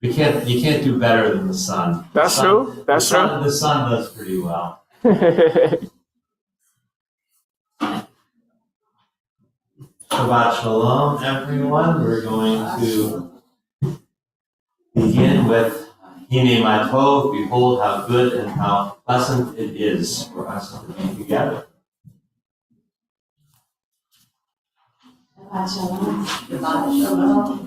You can't do better than the sun. That's true. That's true. The sun does pretty well. Shabbat Shalom, everyone. We're going to begin with Hine Ma Tov. Behold how good and how pleasant it is for us to be together. Shabbat Shalom. Shabbat Shalom.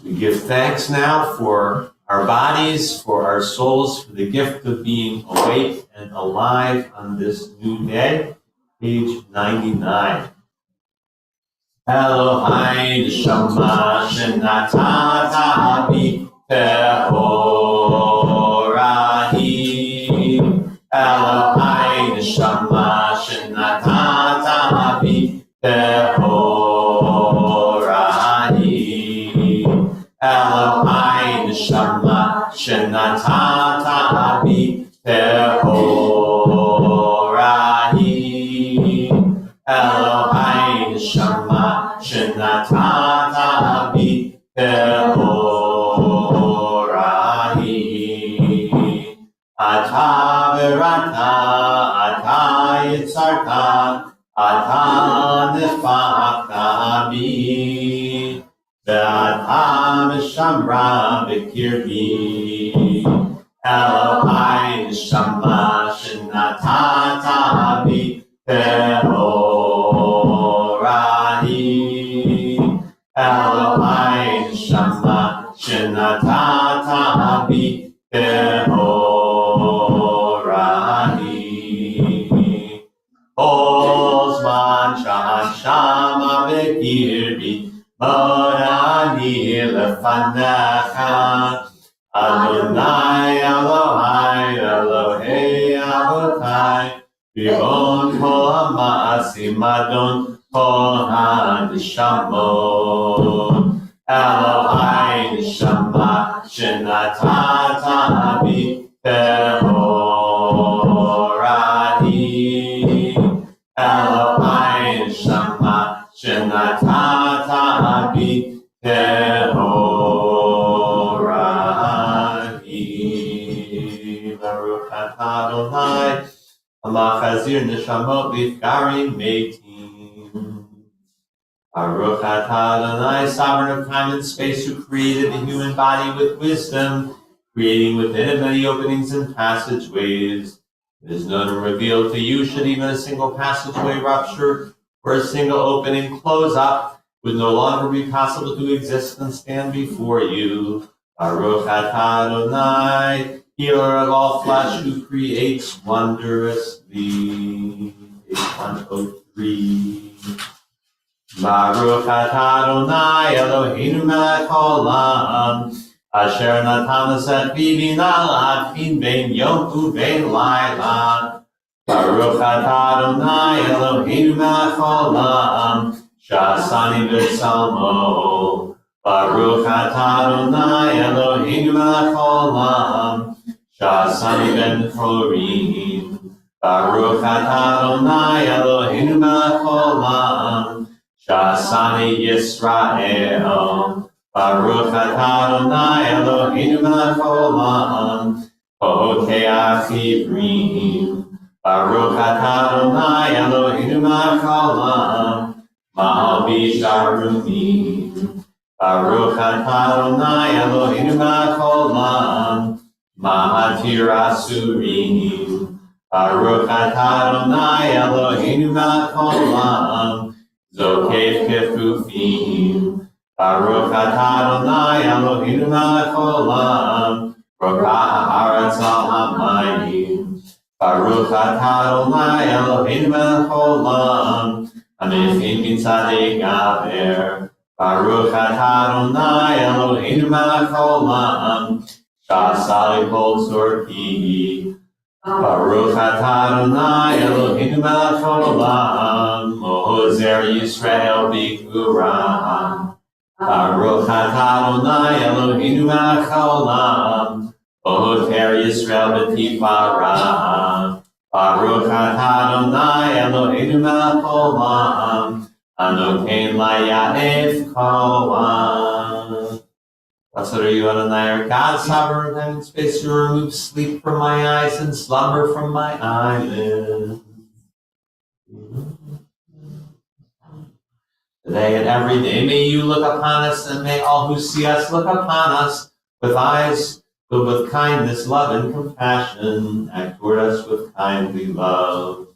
We give thanks now for our bodies, for our souls, for the gift of being awake and alive on this new day. Page 99. Elohai neshama shenatata bi tehorahi. Elohai neshama shenatata bi tehorahi. Elohai neshama shenatata bi tehorahi. Elohai neshama shenatata bi tehorahi. Ata verata, ata yitzarta, ata nefachta bi. Ve'ata meshamra b'kirbi. Elohai neshama shenatata bi tehorahi. Elohai neshama shenatata bi tehorahi. Kol zman shama b'kirbi. Morani lefanecha, Adonai Elohai Elohei Avotai, V'on kol ha'ma'asim Adon kol ha'neshamot. Elohai neshama shenatata bi tehorahi. Elohai neshama shenatata bi tehorahi. Baruch atah Adonai, Amachazir neshamot lifgarim meitim. Baruch atah Adonai, sovereign of time and space, who created the human body with wisdom, creating within it many openings and passageways. It is known and revealed to you, should even a single passageway rupture or a single opening close up, would no longer be possible to exist and stand before you. Baruch atah Adonai, healer of all flesh, who creates wondrously. Page 103. Baruch atah Adonai Eloheinu melech haolam, asher natan us et bina lavhin ben yom u'ben layla. Baruch atah Adonai Eloheinu melech haolam, sha'asani b'tzalmo. Baruch atah Adonai Eloheinu melech haolam, sha'asani ben chorim. Baruch atah Adonai Eloheinu melech haolam, sha'asani Yisrael. Baruch atah Adonai Eloheinu melech haolam, pokeach ivrim. Baruch atah Adonai Eloheinu melech haolam, ma'albish arumim. Baruch atah Adonai Eloheinu melech haolam, ma'atir asurim. Baruch atah Adonai Eloheinu melech haolam, zokef kefufim. Baruch atah Adonai Eloheinu melech haolam, rokah haaretz al hamayim. Baruch atah Adonai Eloheinu melech haolam, hamechin mitzadei gaber. Baruch atah Adonai Eloheinu melech haolam, sha'asa likol tzorki. Baruch atah Adonai Eloheinu melech haolam, mohozer Yisrael b'gvura. Baruch atah Adonai Eloheinu melech haolam, mohoter Yisrael b'tifara. Baruch atah Adonai Eloheinu melech haolam, anokein laya'ef koah. Blessed are you, Adonai, our God, sovereign time and space, who remove sleep from my eyes and slumber from my eyelids. Today and every day may you look upon us, and may all who see us look upon us with eyes filled with kindness, love, and compassion. Act toward us with kindly love.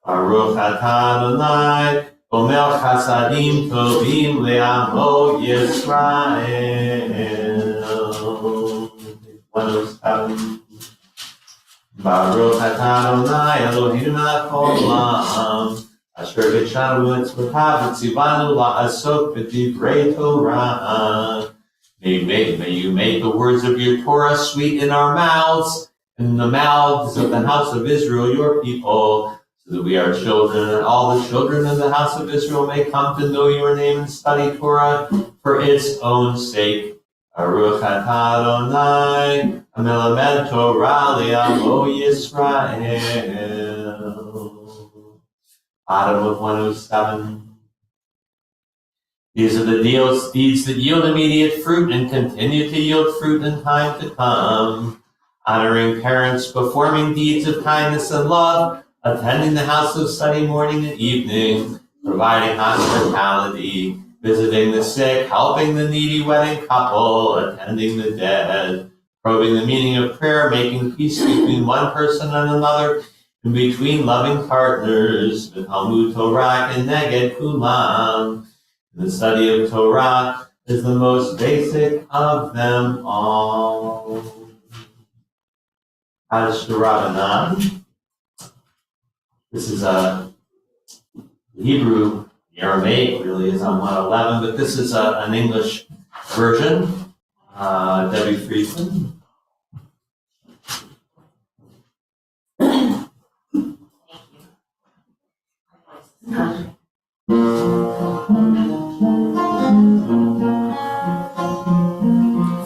Baruch atah Adonai, Omer chasadim tovim le'amo Yisrael. 107. Baruch atah Adonai Eloheinu melech haolam, asher b'shanu etzvotav v'tzivanu la'asok b'divrei Torah. May you make the words of your Torah sweet in our mouths, in the mouths of the house of Israel, your people, so that we are children, and all the children of the house of Israel may come to know your name and study Torah for its own sake. Baruch atah Adonai, hamelamed Torah le'amo Yisrael. Bottom of 107. These are the deeds that yield immediate fruit and continue to yield fruit in time to come. Honoring parents, performing deeds of kindness and love, attending the house of study morning and evening, providing hospitality, visiting the sick, helping the needy wedding couple, attending the dead, probing the meaning of prayer, making peace between one person and another, and between loving partners, the Talmud Torah and Neged Kulam. The study of Torah is the most basic of them all. Hadash Rabbanan. This is a Hebrew, the Aramaic really is on 111, but this is an English version. Debbie Friedman.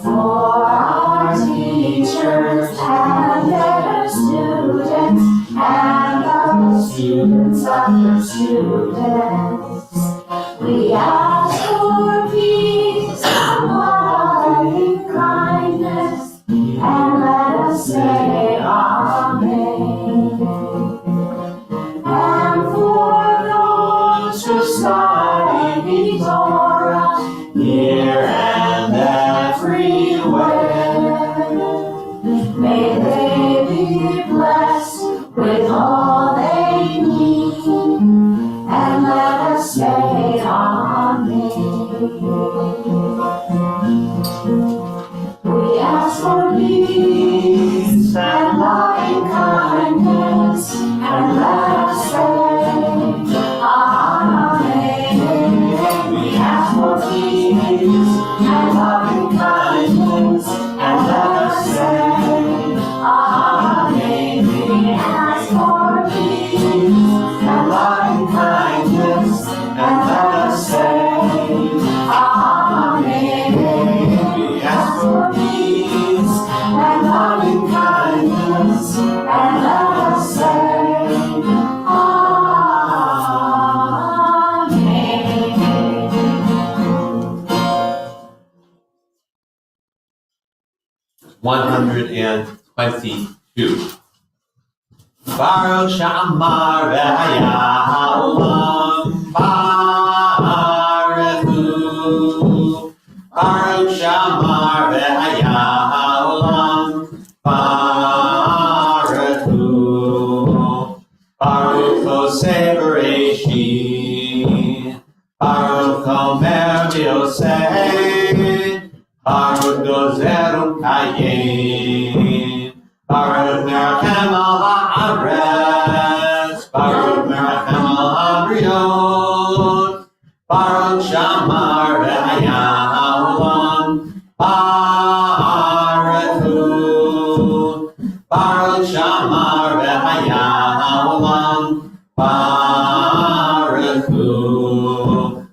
For our teachers and their students and the students of their students, we ask for peace and loving kindness, and let us say Amen. And for those who study Torah here and everywhere, may they be blessed with all they need, and let us say Amen. We ask for peace 122. Baruch Shamar V'Hayah Baruchu. Baruch Shamar V'Hayah Baruchu. Baruch Hoseh Bereshit. Baruch Omer V'Yoseh. Baruch Gozer Ukayim. Baruch Merachem al ha'aretz. Baruch Merachem al ha'briot. Baruch Shamar V'Hayah Ha'olam. Baruchu. Baruch Shamar V'Hayah Ha'olam. Baruchu.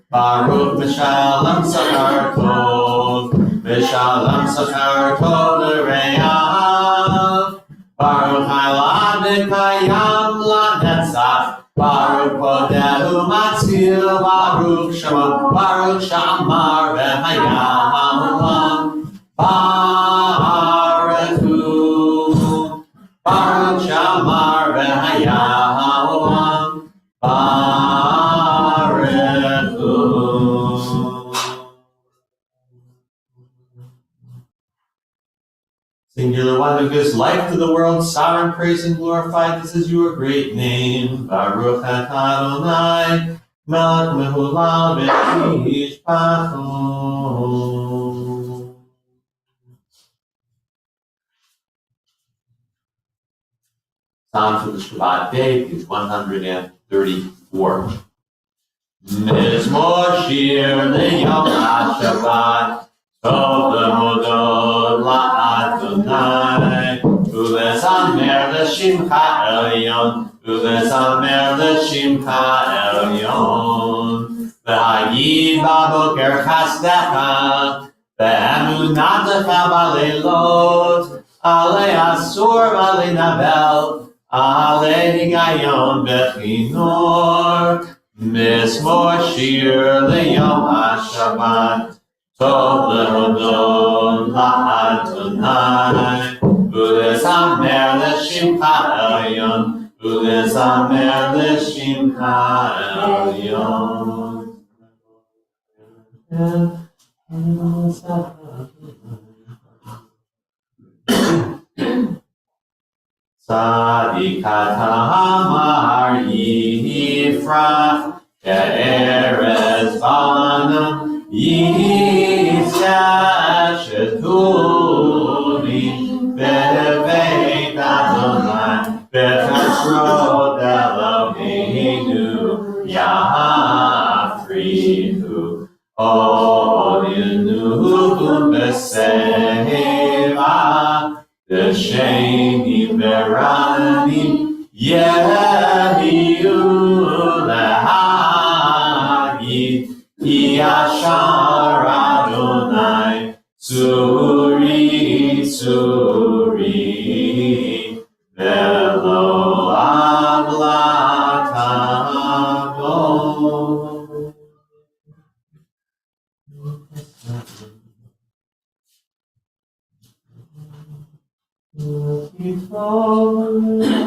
Baruch Mishalem Sachar Tov. Mishalem Sachar Tov L'Re'av. Baruch Ha'elad V'Kayam L'Netzach. Baruch Podehu Matzil. Baruch Shemo. Baruch Shamar V'Hayah Ha'olam. Baruchu. Baruch Shamar V'Hayah Ha'olam. Baruchu. Singular one who gives life to the world, sovereign, praised and glorified, this is your great name. Baruch atah Adonai, melech mehulal v'yishpachu. Psalm for the Shabbat day, page 134. Mizmor shir leyom HaShabbat, tov lehodot la'Adonai, ulezamer l'shimcha elyon, ulezamer l'shimcha elyon. V'hayid b'boker chasdecha, ve'emunatecha b'leilot, alei asur v'alei navel, alei higayon v'chinor. Mizmor shir leyom HaShabbat, tov lehodot la'Adonai, ulezamer l'shimcha elyon, ulezamer l'shimcha elyon. Tzadik hatamar yifrach, ke'erez banam yiseshetuni, bebeit Adonai, bechashrot Eloheinu, yafrihu, oyenuhu b'seva, V'shenim v'ranim yehiyu lehagid, ki yashar Adonai tzuri tzuri, v'lo avlatavo. Hallelujah.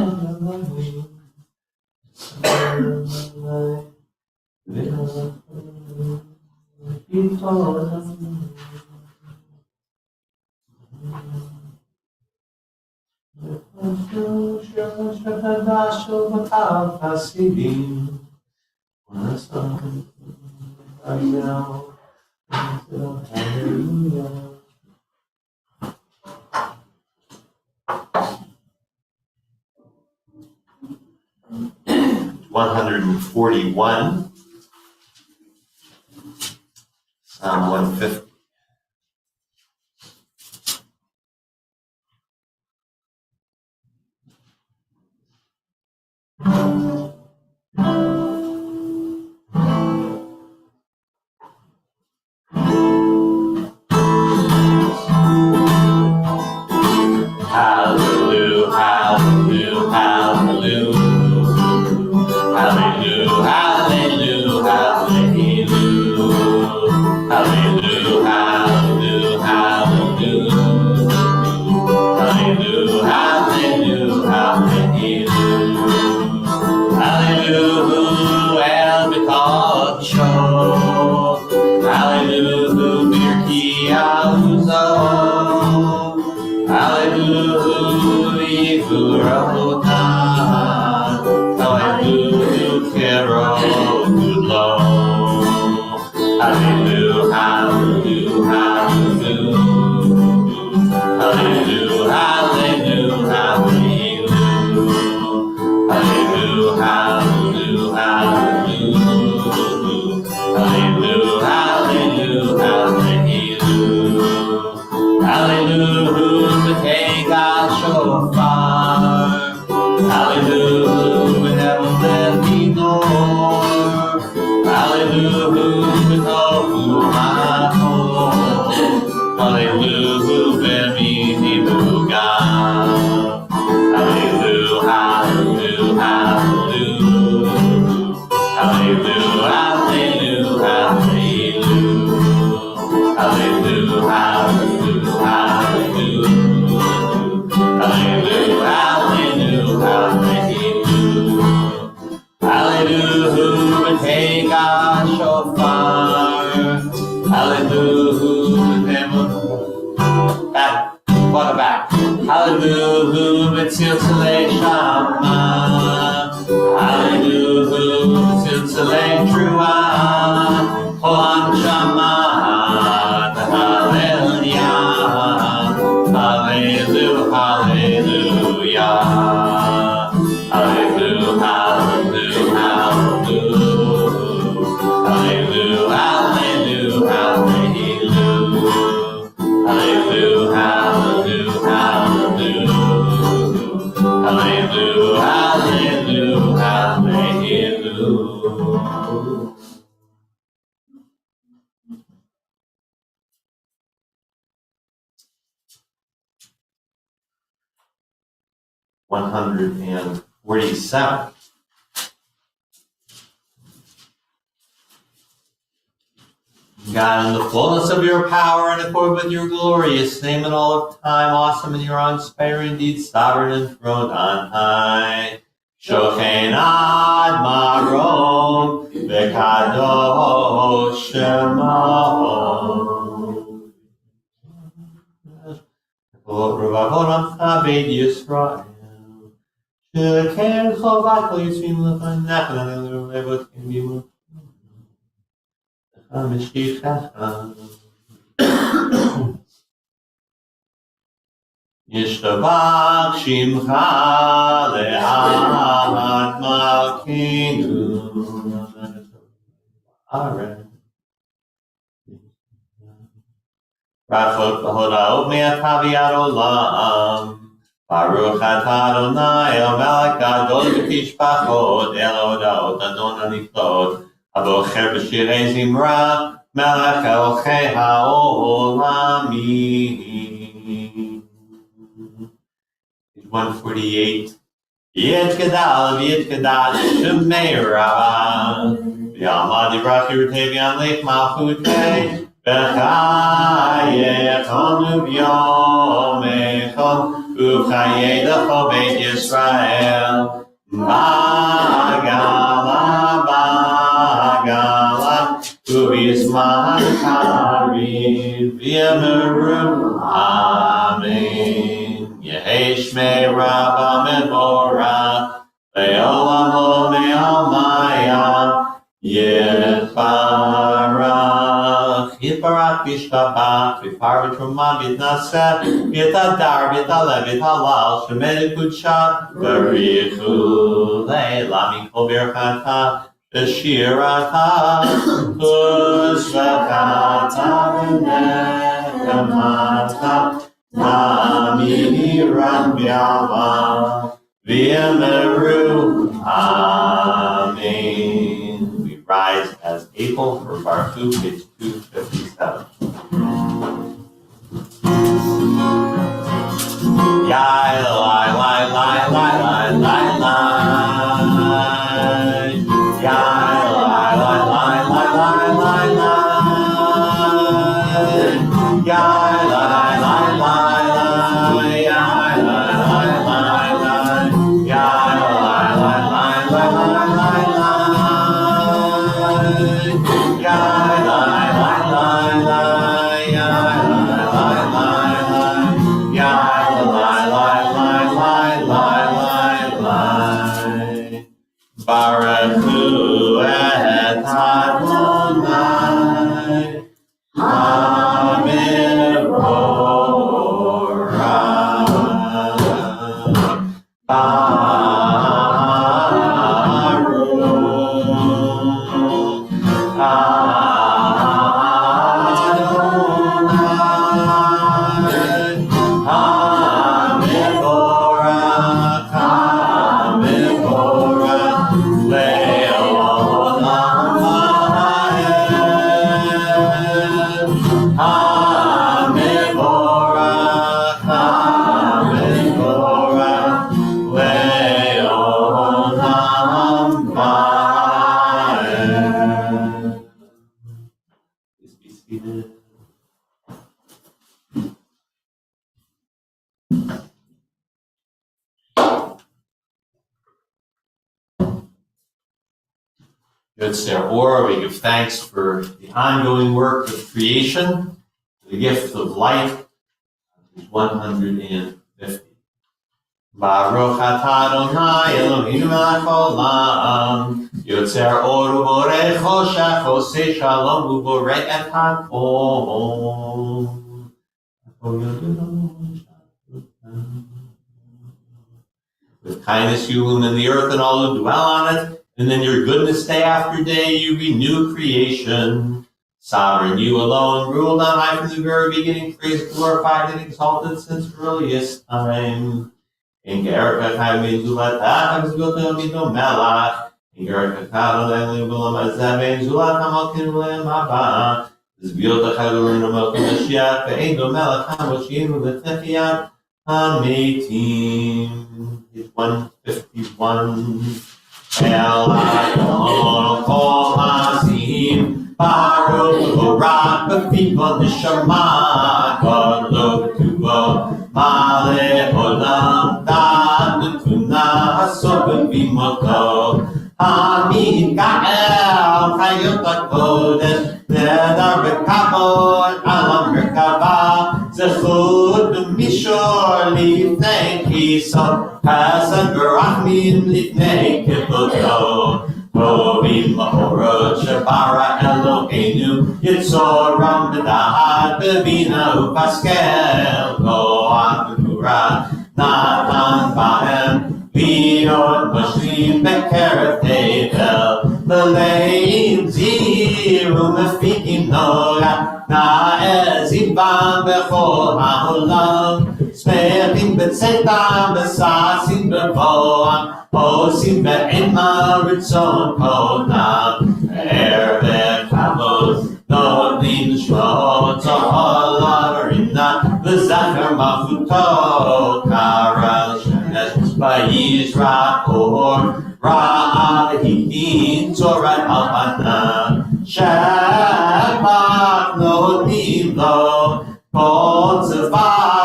141, Psalm 150. Hallelujah, hallelujah, hallelujah. Hallelujah, hallelujah, hallelujah. Hallelujah, Hallelujah, B'tziltzalei Shama. Hallelujah, B'tziltzalei Trua. Holam Shama. Hallelujah. Hallelujah, hallelujah. Hallelujah, hallelujah, hallelujah. Hallelujah, hallelujah, hallelujah. Hallelujah, hallelujah, hallelujah. Hallelujah, hallelujah, hallelujah. 147. God, in the fullness of your power and accord with your glorious name in all of time, awesome in your unsparing deeds, sovereign and throned on high. Shochen ad marom v'kadosh shemo. Ruvavot Chabed Yisrael. Sheken chovat kol yitzrim lefanach v'nelevot k'mimut. Yishtabach Shimcha Le'ad Malkeinu. Rachot B'hodaot Me'ataviat Olam. Baruch atah Adonai Melech Gadol B'tishpachot El Hodaot Adon Haniflot. Abocher b'shirei zimra, melech elokei ha'olamim. 148. Yit gadal shemei rabah. V'yalma divrach yirutei v'yanlech malchutei. V'chayei echonu v'yom echon. U'chayei lecho beit Yisrael. Bagala, U'yisman karim v'yemeru. Amen. Yehei shmei Rabba mevorach, le'olam lo me'almaya. Yitbarach, Yitbarach v'yishtabach, v'yifar v'truma v'yitnaseh, v'yitadar v'yitaleh v'yitalal, shemei l'kudsha, v'richu le'la mikol birchata, v'shirata, kuzvachata v'nechamata, ta'amirat v'yava, v'yemeru. Amen. We rise as able for Baruch, page 257. Yai, lai, lai, lai, lai, lai, lai, lai. Yai, lai, lai, lai, lai, lai, lai, lai. Yai, lai, lai, lai, lai. Yai, lai, lai, lai, lai. Yai, lai, lai, lai, lai, lai, lai, lai. Yai, lai, lai, lai, lai. Yai, lai, lai, lai, lai. Yai, lai, lai, lai, lai, lai, lai. Baruch hu et Adonai HaMevorach. Good Sarah, we give thanks for the ongoing work of creation, the gift of life, 150. Baruch atah Adonai Eloheinu melech haolam, Yotzer or uborei choshech, osei shalom uborei et hakol. With kindness you illumine the earth and all who dwell on it, and in your goodness day after day you renew creation. Sovereign, you alone ruled on high from the very beginning, praised, glorified, and exalted since earliest time. In Gerka Kaimin Zulata, Zgotamido Melach, in Gerka Kadon Bulamazebe, Zulatamokin Lemaba, Zbiota Kadon Mashiach, Edo Melach, Hamoshin, Letefiat, Hametim. Page 151. El Kol Hasim, Baruch Barak, Befiko Neshama, God Lo Tuvo, Male Olam, Dad Tuna, Hasov Bimoto, Hamid Gael, Chayot HaKodesh, Nedar Bekavod, Alam Merkava, Zechut Mishor, Lifnei Kiso, Chesed Berachmin, Lifnei Kiboto, Tovim Mahorot, Shebara Eloheinu, Yitzoram B'dahad, Bevina Upaskel, Goat B'Torah, Natan Bahem, Liot Mashlim Bekeret Tevel, Leleim Ziru Mefikim Noga, Na'ezibam Bechol HaOlam, Smechim B'Tzetam B'Sasim B'Voam, Osim Be'ema Ritzon Kodam, Erve Kavod, Nodin Shmot, Zoholavarina, V'Zachar Mafuto, Karal Shemesh, Vayizra Or, Ra'al Hidin, Zorat Alpana, Shabbat Nodim Lo, Kol Tzvamarom,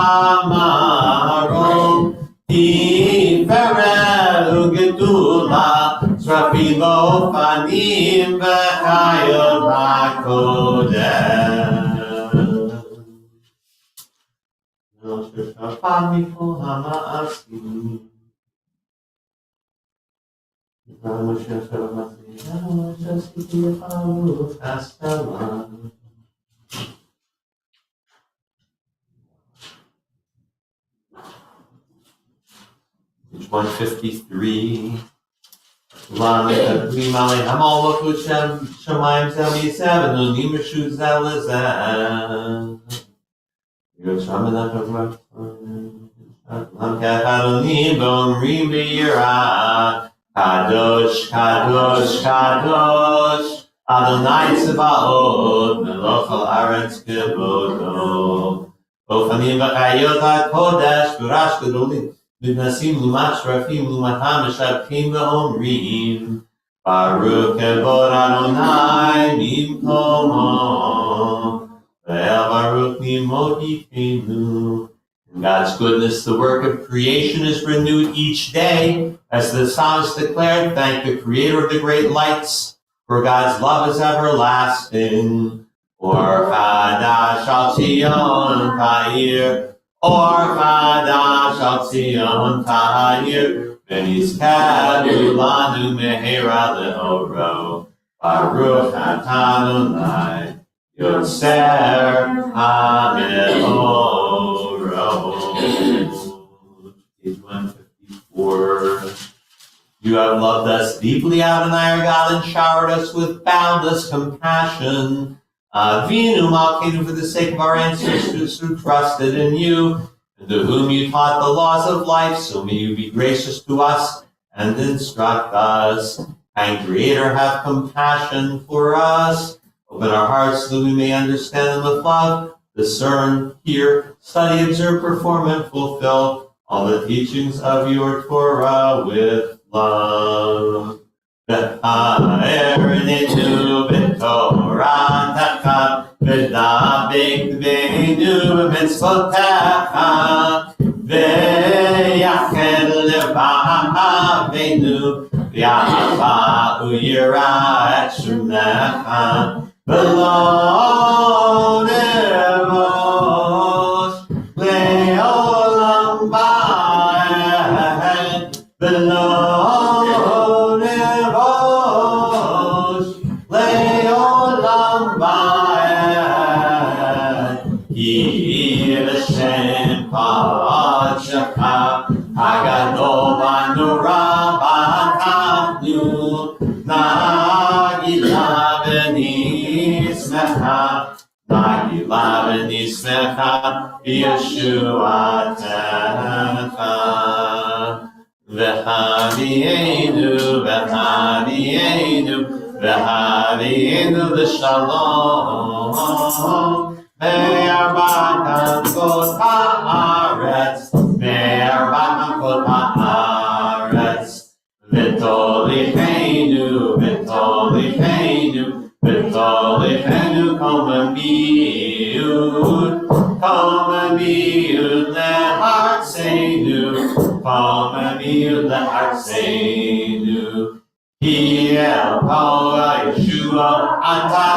Tiferet Ugedula, Srafilo Fanim V'chayot HaKodesh. Famiful Hama'asim. Page 153. Shamayim Zemi 7, Unim Reshu Zelazan. Kadosh, Kadosh, Kadosh, Adonai Tzebaot, Melech Haaretz Kevodo. Ofanim v'chayot HaKodesh, V'rash Gedolim, V'nasim Lumat Shrafim, Lumatam Meshabkim v'omrim, Baruch Kevod Adonai Mimkomo, Ve'el Baruch Nimodifenu. In God's goodness, the work of creation is renewed each day. As the psalmist declared, thank the Creator of the great lights, for God's love is everlasting. Or Chadash al Tzion Ta'ir, Or Chadash al Tzion Ta'ir, V'nizkadu lanu mehera le'oro, Baruch atah Adonai, Yotzer HaMe'orot. Page 154. You have loved us deeply, Adonai our God, and showered us with boundless compassion. Avinu Malkeinu, for the sake of our ancestors who trusted in you, and to whom you taught the laws of life, so may you be gracious to us and instruct us. And Creator, have compassion for us. Open our hearts so that we may understand them with love, discern, hear, study, observe, perform, and fulfill all the teachings of your Torah with love. V'ha'erinenu b'toratach v'dabek v'enu b'mitzvotecha v'yached levahavenu v'yahava u'yirah et shemecha v'lo nevosh le'olam ba'ed. Nagila v'nismecha, Nagila v'nismecha, Yeshuatecha. V'chavienu, v'chavienu, v'chavienu l'shalom. Me'arba kankot ha'aretz, me'arba kankot ha'aretz. V'tolichenu, v'tolichenu, v'tolichenu kol mi'ud le'artzeinu, kol mi'ud le'artzeinu. Ki el kol Yeshua ata,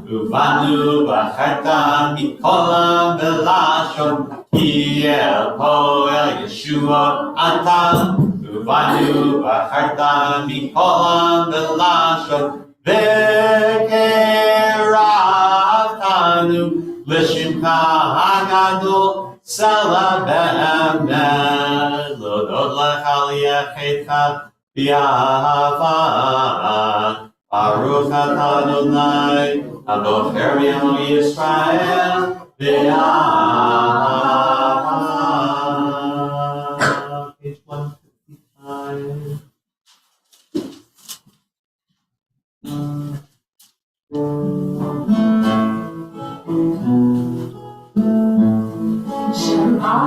uvanu v'acharta mikol velashon. Ki el kol Yeshua ata, uvanu v'acharta mikol velashon. V'keratanu l'shimcha hagadol sela be'emet, l'odod lecha li'acheitcha b'ahava. Baruch atah Adonai, abocher b'yamo Yisrael b'ahava. Page 155. Shema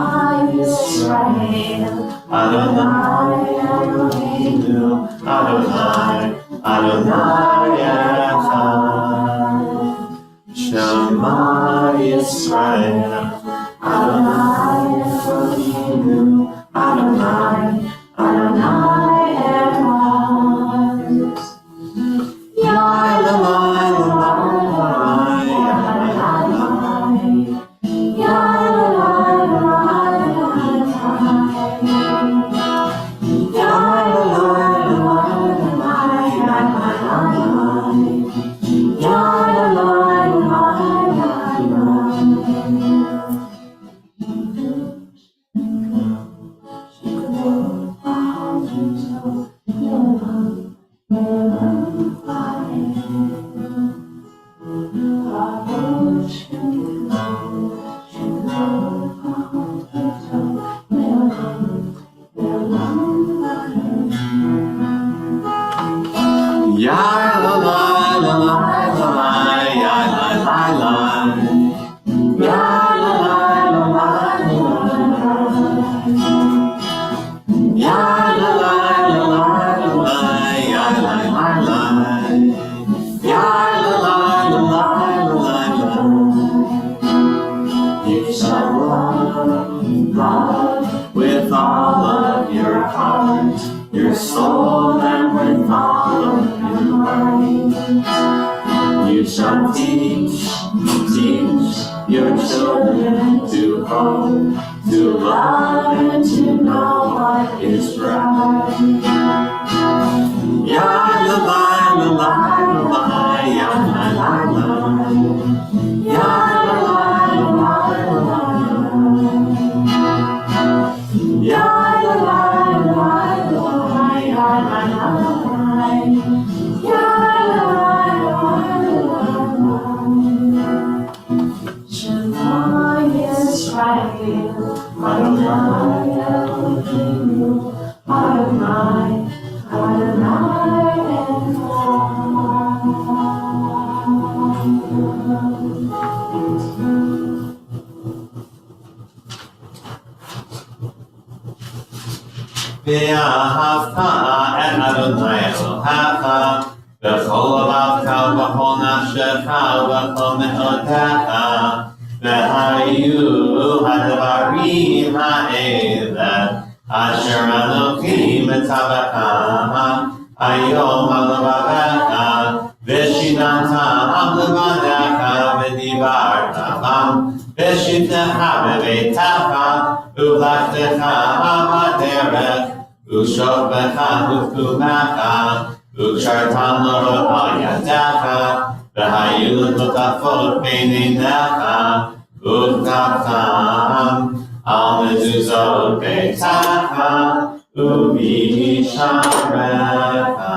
Yisrael, Adonai Eloheinu, Adonai, Adonai Echad. Shema Yisrael, Adonai Eloheinu, Adonai, Adonai Echad. Yah Elohai, Elohai, Elohai, Yah Elohai, Elohai, Yah Elohai, Elohai, Yah Elohai, You shall love with all of your heart, your soul, and with all of your mind. You shall teach your children to hope, to love, and to know what is right. Ya la la la la la, ya la la la, ya la la la la, ya la la la la, ya la la la, ya la la la. Shema Yisrael, Adonai Eloheinu, Adonai, Adonai Ve'ahavta et Adonai Elohecha, v'chol lavavcha, v'chol nafshecha, v'chol me'otecha, ve'hayu hadavarim ha'ele, asher Elohim etzavecha, hayom al levavecha, v'shinatam levanecha, v'divarta bam, v'shivtecha bebeitecha, u'lachtecha b'derech, u'shofecha u'kumecha, u'kshartan l'rot al yadecha, v'hayu l'totafot b'neinecha, u'kaftam al mezuzot beitecha, u'b'yisharecha.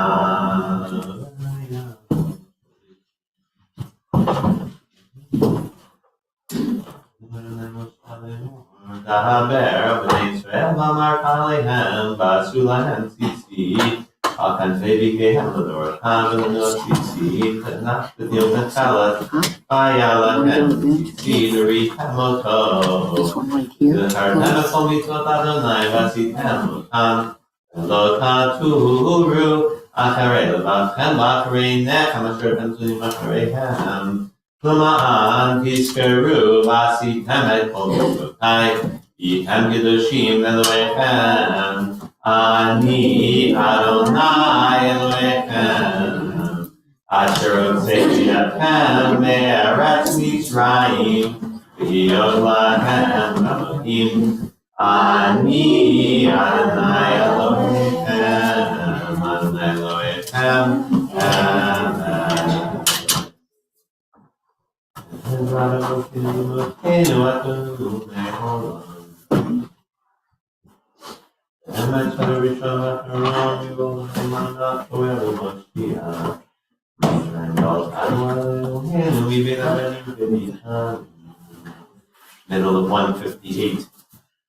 Dahaber b'nei Yisrael v'amartan alehem v'asu lahem tzitzit al kanfei bigdeihem l'dorotham v'l'notzitzi v'nach b'dil v'talat v'aya lahem tzitzit uritem oto v'chartem esol mitzvot Adonai v'asitem otam v'lo taturu acharei levavchem v'acharei nechem asher temtunim achareihem L'ma'an tizkeru v'asitem et kol mitzvotai Yitem kedoshim Elohechem Ani Adonai Elohechem Asher hotzeti etchem me'eretz Mitzrayim v'hiyot lachem Elohim Ani Adonai Elohechem Adonai Elohechem Amen. Middle of 158.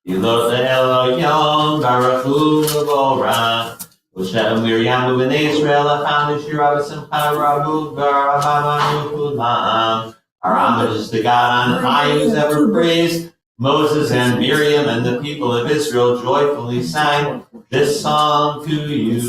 Yilot Elohim Baruch Hu V'Vorah Moshe Miriam B'nei Yisrael Acham Shira V'Simcha Rabu V'Ramamanu Kulam. Our homage is to God on high, who's ever praised. Moses and Miriam and the people of Israel joyfully sang this song to you.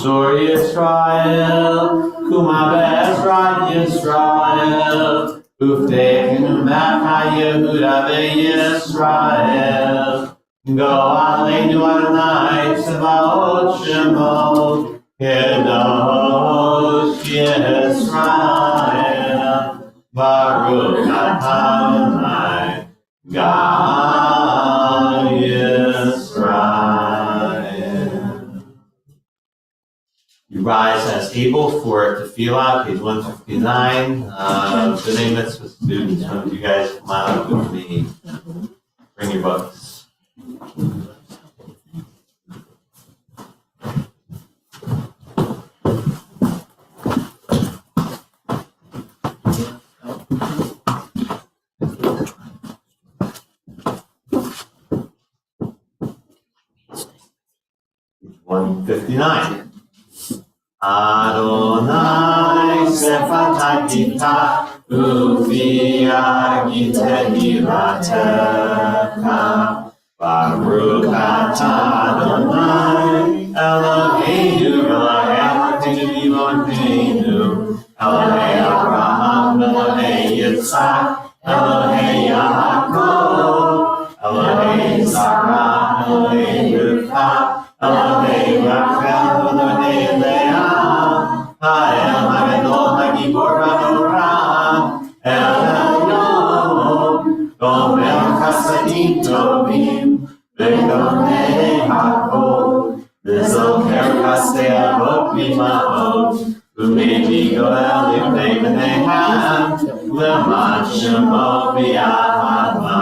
Sur Yisrael, Kuma Be'ezrat Yisrael, Ufteinu Mecha Yehuda Be'Yisrael. Go Aleinu Adonai Tzevaot Shemo, Kedosh Yisrael, Baruch Adonai, God Yisrael. You rise as able for Tefillah, page 159. B'nai Mitzvah students, one of you guys come on up with me. Bring your books. Page 159. Adonai sefatakita ufia gitehiratecha Baruch atah Adonai Eloheinu Elohei Avraham Elohei Yitzhak Elohei Yaakov Gomer Chasadim Tovim, Vegonei Hakol, V'zoker Chasei Avot B'Ima'ot, U'mevi Goel Livnei B'neihem, L'man Shemo B'Yahava,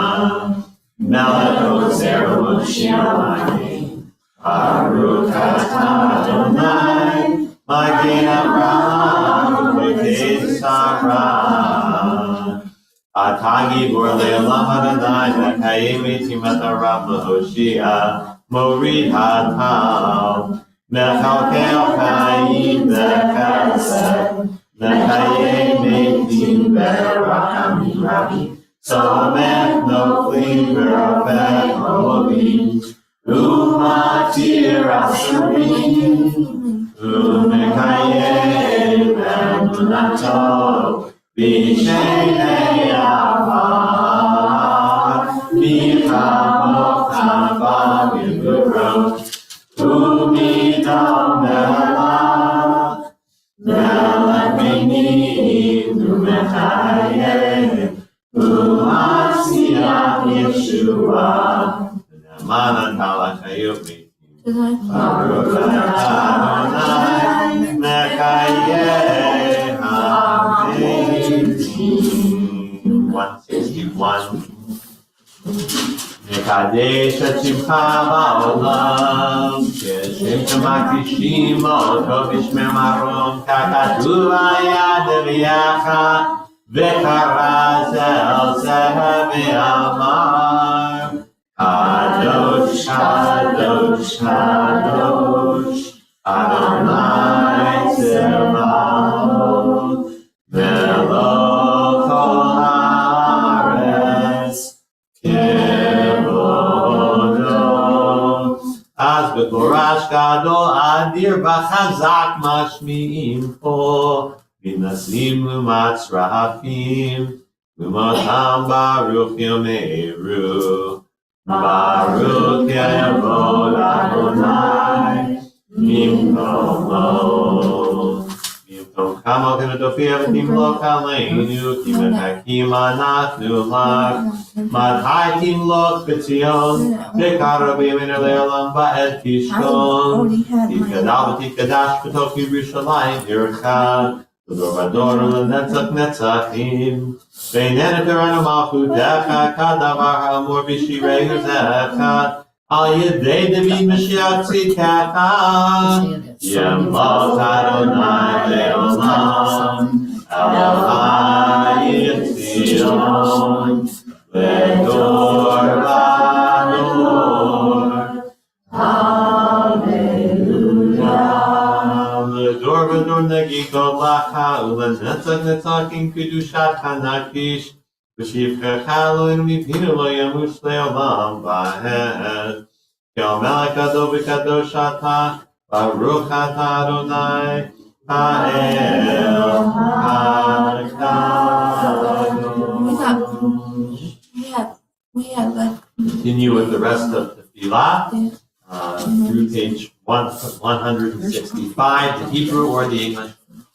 Melech Ozer U'Shimayim, Baruch Atah Adonai, Magen Avraham U'Vekei Sarah. Atagi Bor Le'olam Adonai, Mekayim Eitim Ataram L'Hoshia, Morid Hatal, Mechalkel Chayim V'Chesed, Mekayim Eitim V'Rachamim Rabim, Somech Noflim V'Rofech Olim, U'Matir Asurim, U'Mekayim Emunato, B'Shenei Avad, Michamoch Chava V'Gurot, U'Midam Melech, Melech B'Nim, U'Mechayim, U'Mashiach Yeshua, Manan Halachayot Meitim, Baruch Atah Adonai, Mekayim HaMeitim. 161. Mekadesh et Shimcha ba'olam, Keshem shemakdishim אותו בשמי מרום, ככתוב היה דבייך, וקרא זה אל זה ואמר, קדוש קדוש קדוש אדוני צבאות מלוך כל הארץ כבודו. אז בקורש גדול אדיר וחזק משמיעים פה, מנסים ומצרפים ומותם ברוך יאמרו, Baruch Yevod Adonai Mimkomo. Mimkom Kamo Kenotofia Timlok Aleinu, Kimetakim Anachnu Lach, Matai Timlok Betzion, Bekarabim in Leolam Ba'et Tishkon, Tifgadal V'Tifgadash B'Tok Yerushalayim Irchad, V'Dor L'Netzach Netzachim, Ve'inen Eteranu Malchutecha, Kadavar Ha'amor B'Shirei Yuzecha, Al Yedei David Mashiach Tzidkecha, Yemot Adonai Le'olam, El Hayit Zion, V'Dor V'Dor, Hallelujah. V'Dor V'Dor Negikot Lacha, U'Lenetzach Netzakim Kedushat Hanakish, V'Shivchecha Elohim Mipinu Lo Yamush Le'olam V'Hed, Kel Melech Gadol V'Kadosh Atah, Baruch Atah Adonai, Ha'el HaKadosh. We have Continue with the rest of the Tefillah through page 165, the Hebrew or the English,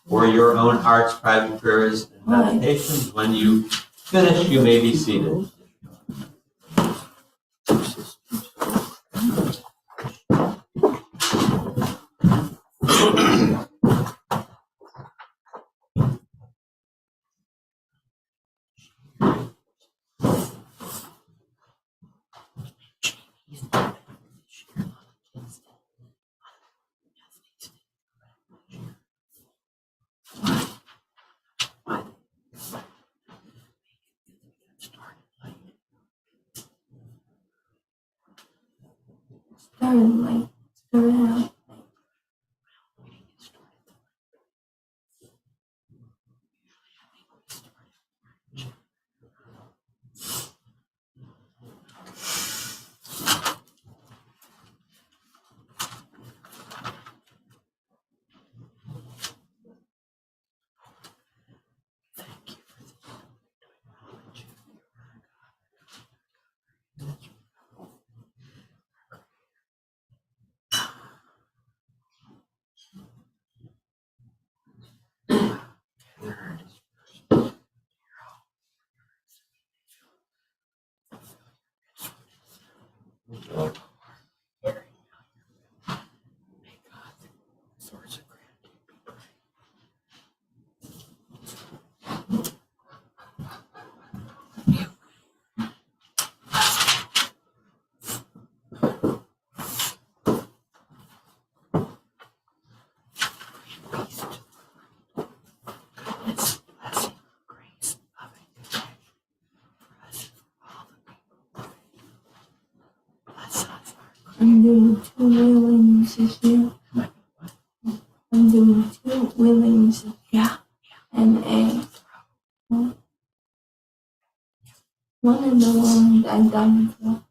or your own heart's private prayers and meditations. When you finish, you may be seated. started out. I'm doing 2 wheelings this year. I'm doing 2 wheelings. Yeah. And a one of the ones I've done before.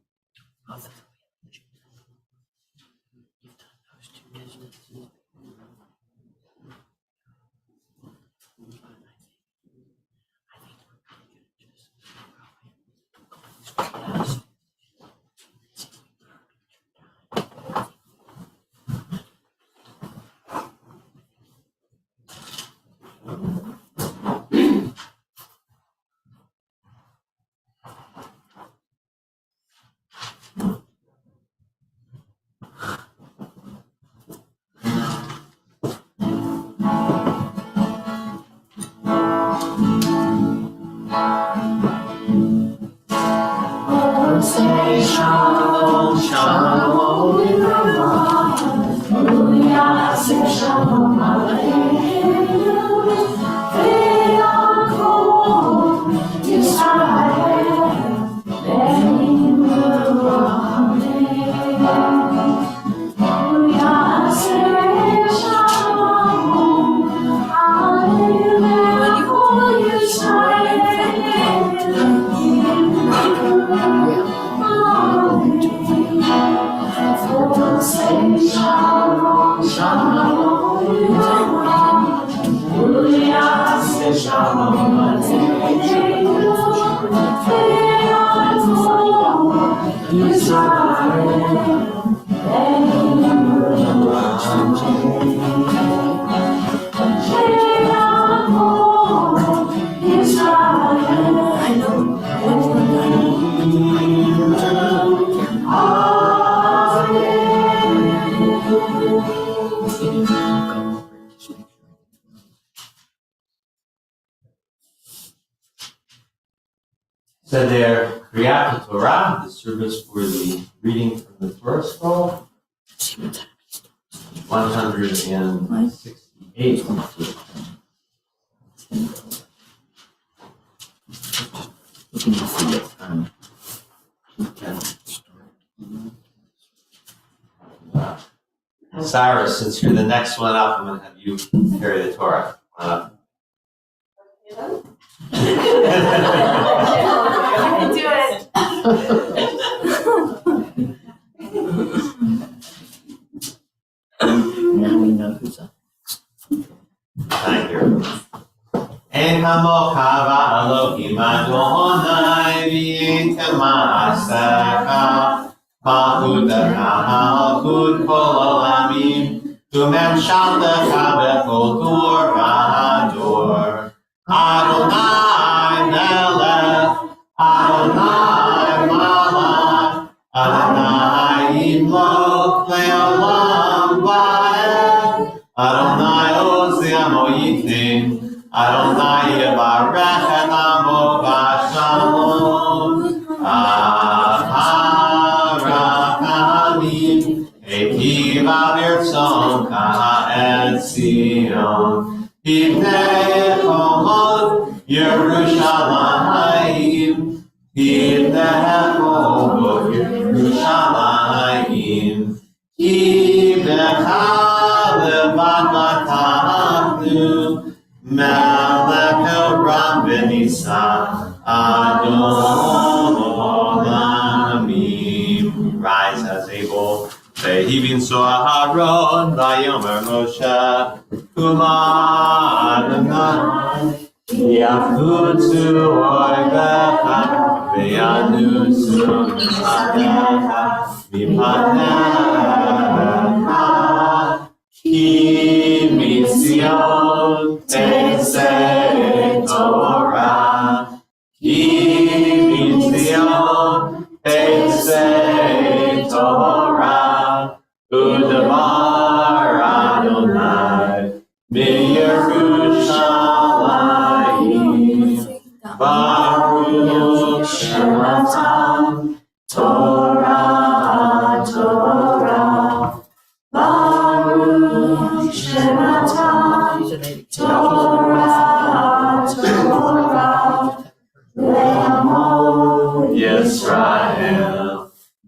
Say shalom, shalom in the heart. Hallelujah, say shalom aleinu. Ve'akol Yisrael, be'inu Hallelujah, say shalom. Hallelujah, Yisrael. Say shalom, shalom, hallelujah, say shalom, I know which one I know. So there, Kriyat Torah, the service for the reading from the Torah scroll, 168. Looking to see what time we can start. Cyrus, since you're the next one up, I'm going to have you carry the Torah. I can do it. Now we know who's up. Thank you. En hamokava Elohim Adonai v'yinka ma'asecha ma'udecha malchut kol olamim u'memshaltecha bechol dor v'dor Adonai melech Adonai malach Adonai yimlok le'olam va'ed Adonai ozeh mo'itin Adonai yevarech et amo b'shalom Aharachamim Eitiv avirtzonka et Zion Hivnei komod Yerushalayim Hivnei komod Yerushalayim Hivnecha levad matavnu Melech Ram Benisa Adon Olamim. Rise as able. Vehivin Soharon Vayomer Moshe Kuma Adonai Yafutzu Oivecha Ve'anusu Mipanecha Mipanecha Ki Mitzion Tetzei Torah Ki Mitzion Tetzei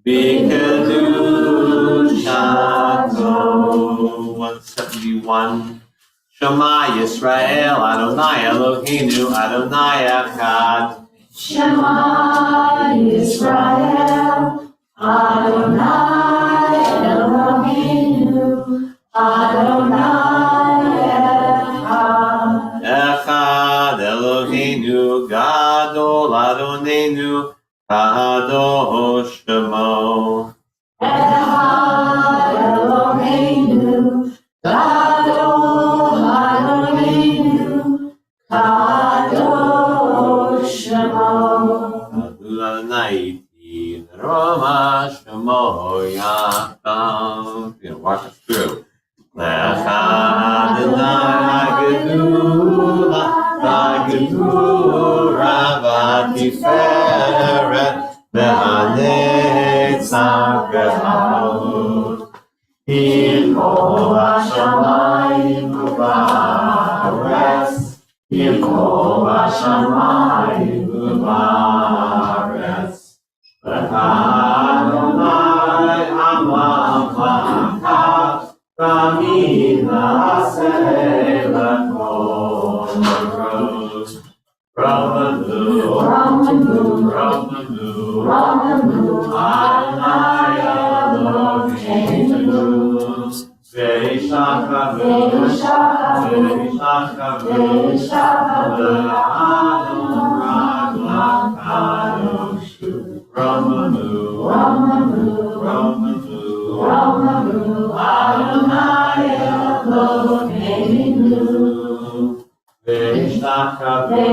B'kedushato. 171. Shema Yisrael, Adonai Eloheinu, Adonai Echad. Shema Yisrael, Adonai Eloheinu, Adonai Echad. Echad Eloheinu, Gadol Adonenu, Kadosh Shemo. Echad Eloheinu, Gadol Adonenu, Kadosh Shemo. Adonai Roma Shemo Yacham. You know, walk us through. Echad Gedura v'tiferet v'hanetzach v'hod. In kol hashamayim u'ba'aretz, in kol hashamayim u'ba'aretz, v'Adonai amach Ramin na'aseh l'kol road. Ramanu, Adonai Eloheinu, Ve'ishachave le'Adon raglav kadoshu. Ramanu, Adonai Eloheinu, Ve'ishachave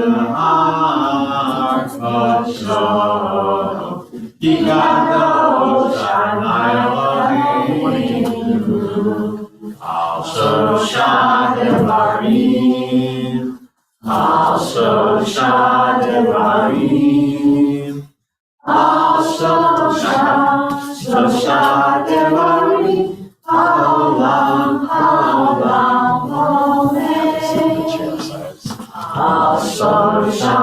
le'Har Kosho. Ki kadosh Adonai Eloheinu, Al Shosha Devarim, Al Shosha Devarim, Al Shosha Devarim, Haolam Omed. Al Shosha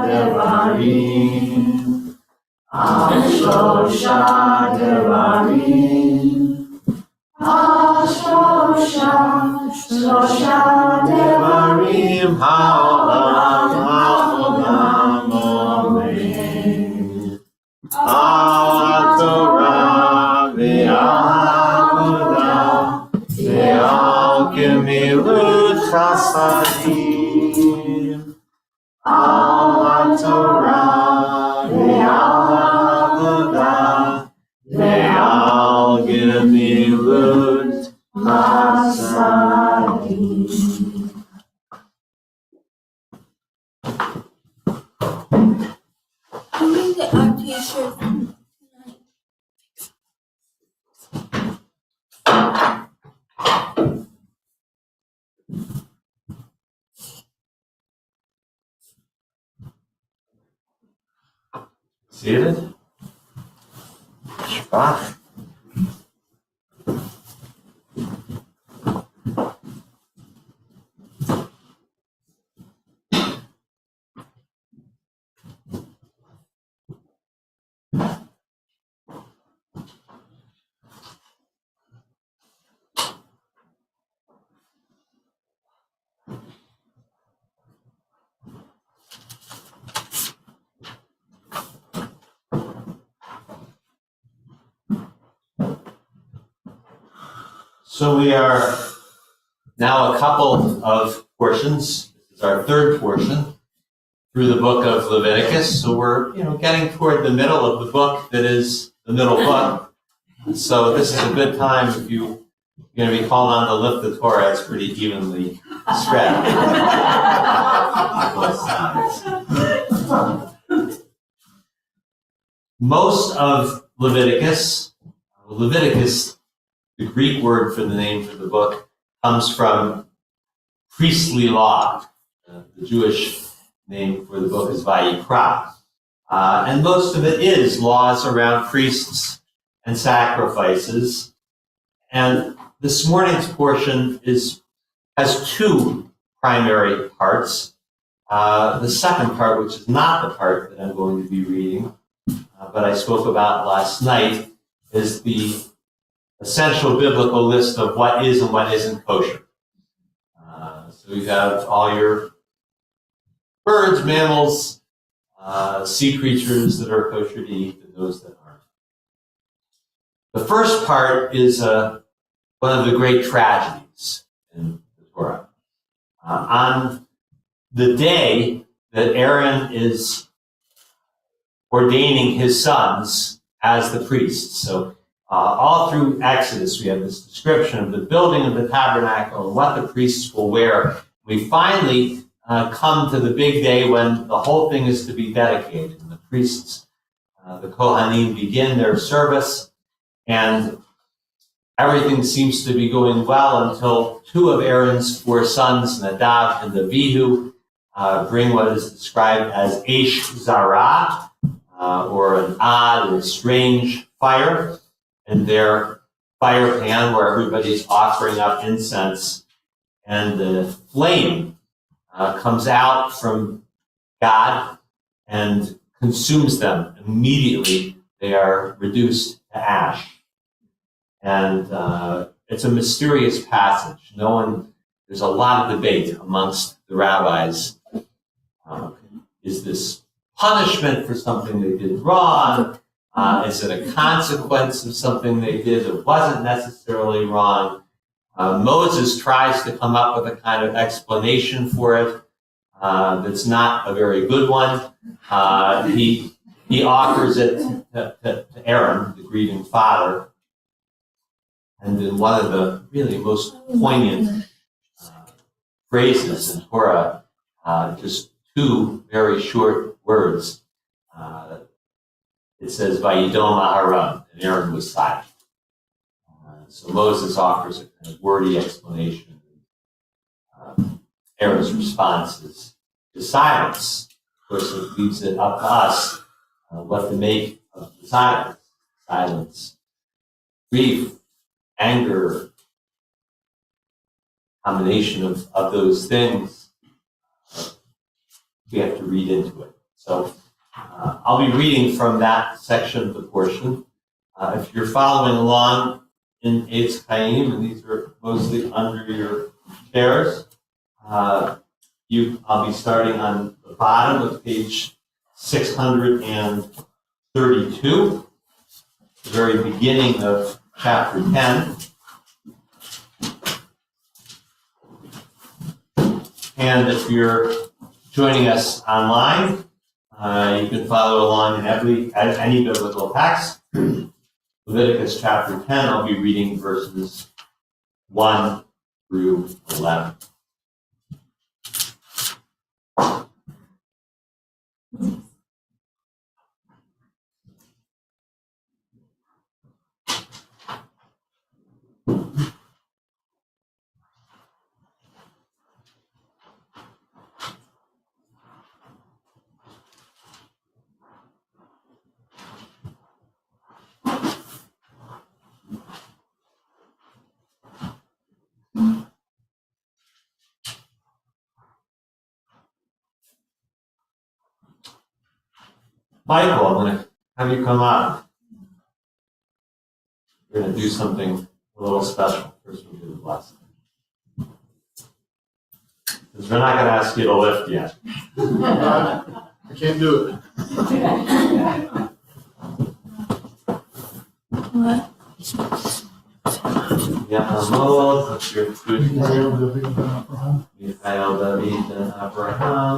Devarim, Al Shosha Devarim, Al Shosha Devarim, Haolam Omed. Al Torah ve'avodah ve'al gemilut chasadim. Al Torah ve'avodah ve'al gemilut chasadim. I think the art t-shirt tonight. Seated. Schwach. So we are now a couple of portions. This is our third portion through the book of Leviticus. So we're, getting toward the middle of the book that is the middle book. So this is a good time if you're going to be called on to lift the Torah. It's pretty evenly spread. Both sides. Most of Leviticus, the Greek word for the name for the book, comes from priestly law. The Jewish name for the book is Vayikra. And most of it is laws around priests and sacrifices. And this morning's portion has two primary parts. The second part, which is not the part that I'm going to be reading, but I spoke about last night, is the essential biblical list of what is and what isn't kosher. So you have all your birds, mammals, sea creatures that are kosher to eat, and those that aren't. The first part is one of the great tragedies in the Torah. On the day that Aaron is ordaining his sons as the priests. So all through Exodus, we have this description of the building of the tabernacle and what the priests will wear. We finally come to the big day when the whole thing is to be dedicated. And the priests, the Kohanim, begin their service, and everything seems to be going well until two of Aaron's four sons, Nadab and Abihu, bring what is described as Eish Zara, or an odd or strange fire, in their fire pan where everybody's offering up incense. And the flame comes out from God and consumes them. Immediately, they are reduced to ash. And it's a mysterious passage. There's a lot of debate amongst the rabbis. Is this punishment for something they did wrong? Is it a consequence of something they did that wasn't necessarily wrong? Moses tries to come up with a kind of explanation for it that's not a very good one. He offers it to Aaron, the grieving father. And in one of the really most poignant phrases in Torah, just two very short words. It says, "Vayidom Aharon," and Aaron was silent. So Moses offers a kind of wordy explanation. Aaron's response is silence. Of course, it leaves it up to us what to make of the silence. Silence, grief, anger, combination of those things. We have to read into it. So I'll be reading from that section of the portion. If you're following along in Eitz Chaim, and these are mostly under your chairs, I'll be starting on the bottom of page 632, the very beginning of chapter 10. And if you're joining us online, you can follow along in any biblical text. Leviticus chapter 10, I'll be reading verses 1 through 11. Michael, I'm going to have you come on. We're going to do something a little special. First, we'll do the blessing. Because we're not going to ask you to lift yet. I can't do it. What? Ya'amod, what's your food name? Michael, David, and Abraham. Michael, David, and Abraham.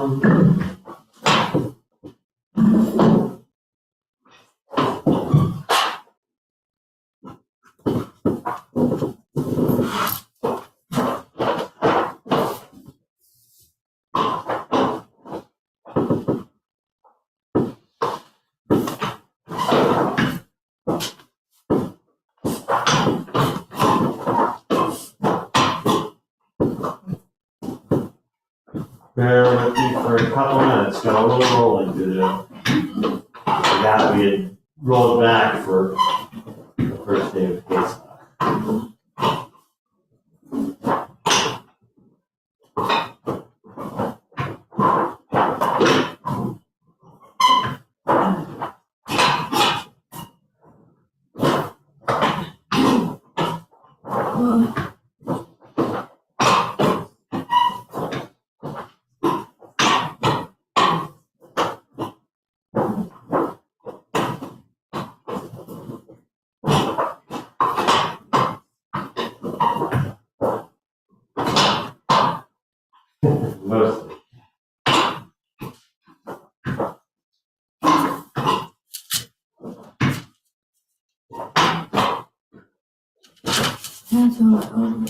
Bear with me for a couple minutes. Got a little rolling to do. Forgot we had rolled back for the first day of Pesach. Mostly. Passover.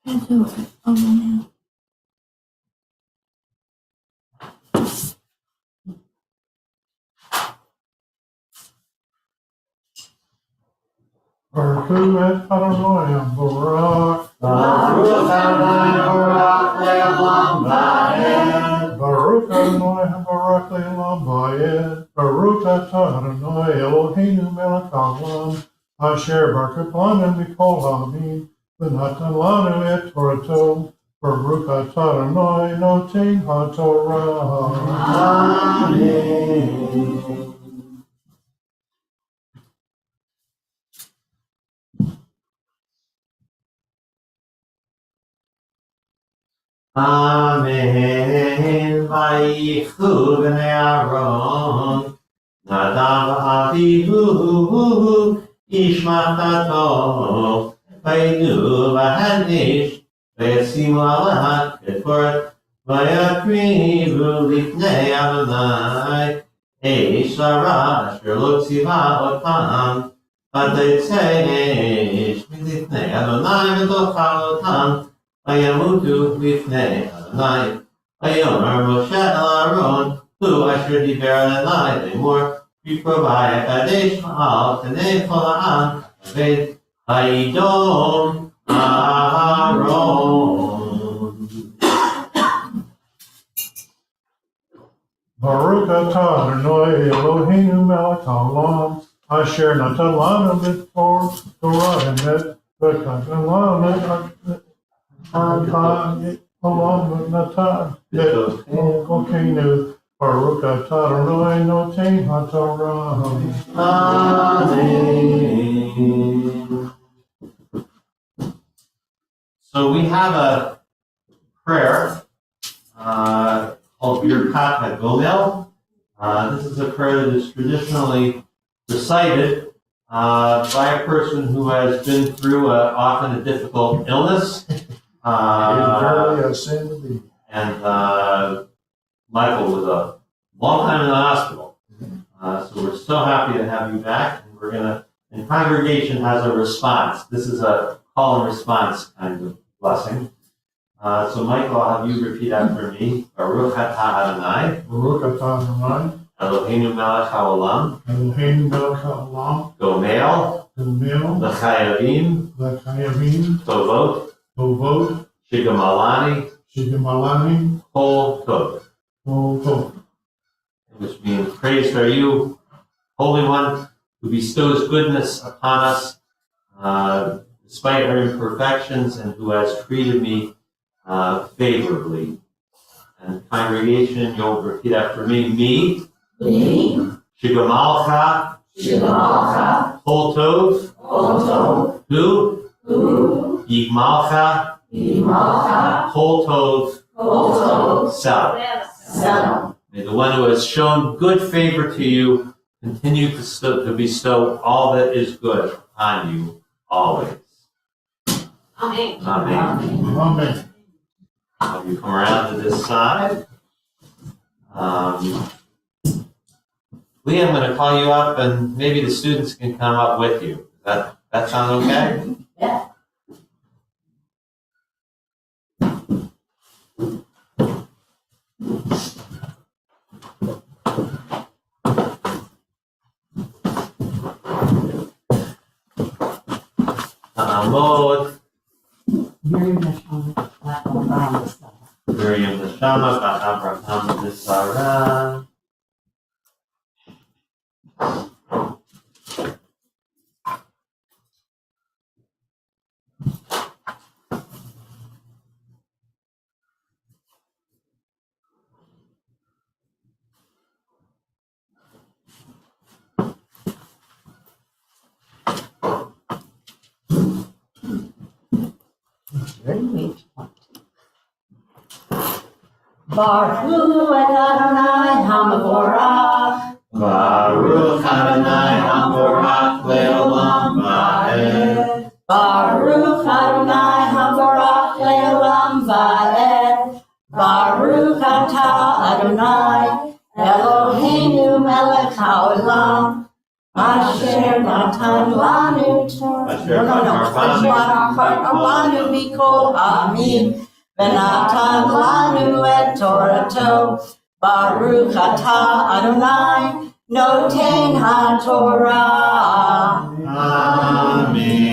Passover over now. Baruch Adonai Barak. Baruch Adonai Barak Le'olam Va'ed. Baruch Adonai Barak Le'olam Va'ed. Baruch Atah Adonai Eloheinu melech haolam. Asher barak lanu mikol ha'amim. V'natan lanu et Torato. Baruch Atah Adonai noten ha'torah. Amen. Amen. Vayichu b'nei Aaron, Nadav v'Avihu, ish matato, vayinu v'hanish, v'yasimu alaha ketoret, v'yakrivu lifnei Adonai, eish hara asher lo tziva otam, v'teitzei eish milifnei Adonai v'tochal otam, Vayamutu lifnei Adonai. Vayomer Moshe el Aaron, hu asher diber Adonai lemor, v'provai kadesh ma'al k'nei kol ha'am, v'ed ha'idom Aaron. Baruch atah Adonai Eloheinu melech haolam, asher natan lanu Torah emet, v'natan lanu haolam natan et Eloheinu. Baruch atah Adonai noten haTorah. Amen. So we have a prayer called Birkat HaGomel. This is a prayer that is traditionally recited by a person who has been through often a difficult illness. Verily I say to thee. And Michael was a long time in the hospital. So we're so happy to have you back. And we're going to, and congregation has a response. This is a call and response kind of blessing. So Michael, I'll have you repeat after me. Baruch atah Adonai, Baruch atah Adonai Eloheinu melech haolam, Eloheinu melech haolam, gomel, gomel l'chayavim, l'chayavim, tovot, tovot, shigamalani, shigamalani, kol tov. kol tov. Which means, praised are you, Holy One, who bestows goodness upon us, despite our imperfections, and who has treated me favorably. And congregation, you'll repeat after me. Me, Shigamalcha, Kol Tov, Hu, Yigmalcha, Kol Tov, Sal. May the one who has shown good favor to you continue to bestow all that is good on you always. Amen. Amen. Amen. Have you come around to this side? Lee, I'm going to call you up, and maybe the students can come up with you. That sound okay? Yeah. Amod, Miriam Neshama, Abraham Nisara. Baruch Adonai Hamavorach. Baruch Adonai Havorach Leolam Va'ed. Baruch Adonai Havorach Leolam Va'ed. Baruch Atah Adonai Eloheinu melech haolam. Asher natan lanu Torah. Asher lanu mikol ha'amim. V'natan lanu et Torato. Baruch atah Adonai noten haTorah. Amen.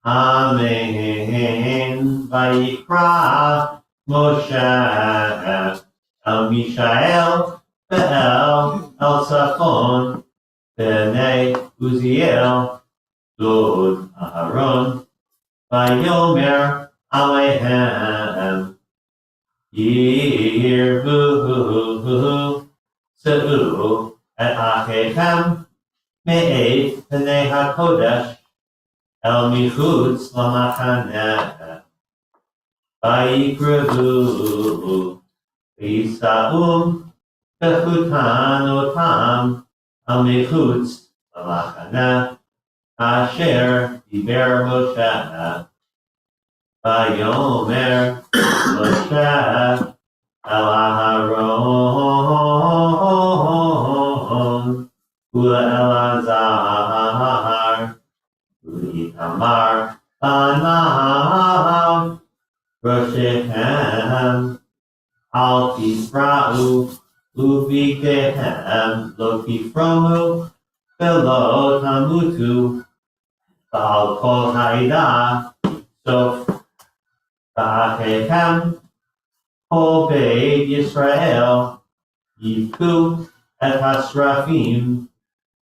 Amen. Vayikra Moshe El Mishael Be'el El Safon B'nei Uziel Dod Aharon Vayomer Alehem Yirvu Se'u Et Achechem Me'ed B'nei HaKodesh El Michutz Lamachaneh Vayikrevu V'Yisa'um B'chutanotam Al Michutz Lamachaneh Asher Diber Moshe Vayomer Moshe El Aharon U'Elazar U'itamar Banav Roshechem Al Tisra'u Uvikechem Lo Tifromu Velo Tamutu Ba'al Kol Ha'idah Sof Ba'achechem Kol Beit Yisrael Yivku Et HaSrafim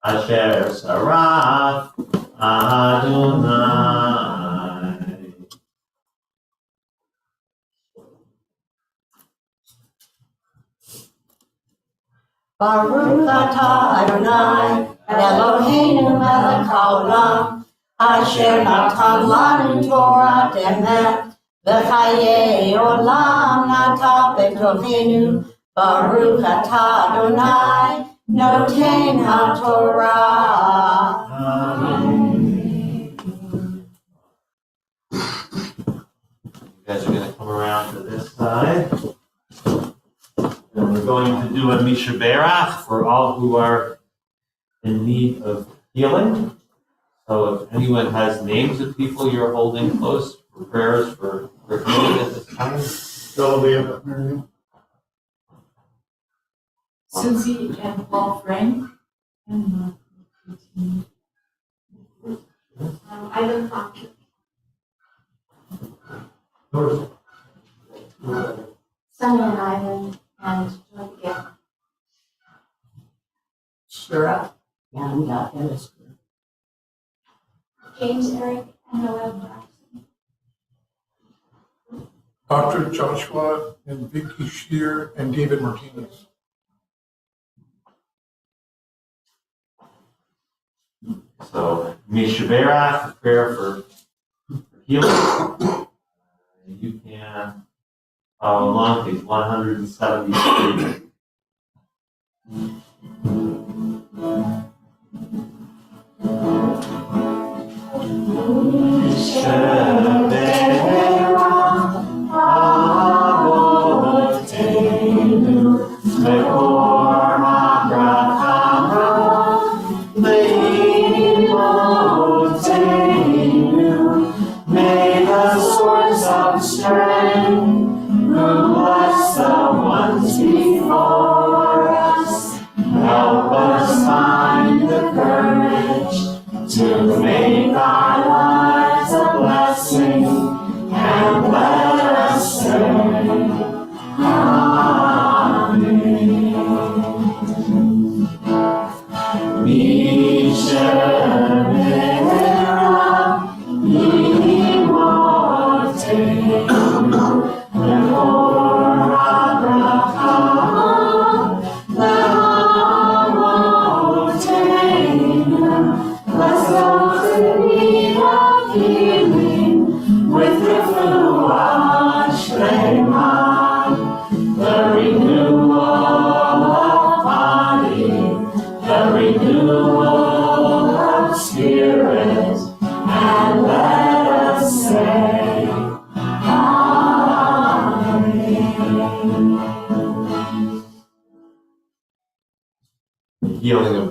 Asher Saraf Adonai. Baruch atah Adonai Eloheinu melech haolam. Asher natan lanu Torah emet. V'chayei olam nata betochenu. Baruch atah Adonai noten haTorah. You guys are going to come around to this side. And we're going to do a Mishaberach for all who are in need of healing. So if anyone has names of people you're holding close for prayers for healing at this time. Sylvia, Miriam. Susie and Paul Frank and Ivan Foster. Sonia and Ivan and Joy again. Shura and Dennis. James, Eric, and Noel Jackson. Dr. Joshua and Vicky Shear and David Martinez. So Mishaberach, a prayer for healing. You can follow along, page 173. May the source of strength, who bless the ones before us, help us find the courage to make our lives a blessing, and let us say, Amen. Mishaberach, Yimotei.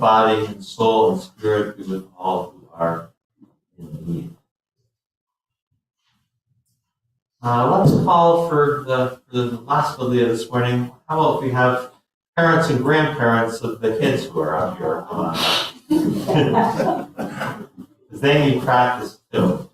body and soul and spirit be with all who are in need. Let's call for the last video this morning. How about if we have parents and grandparents of the kids who are up here? Come on. Because they need practice too.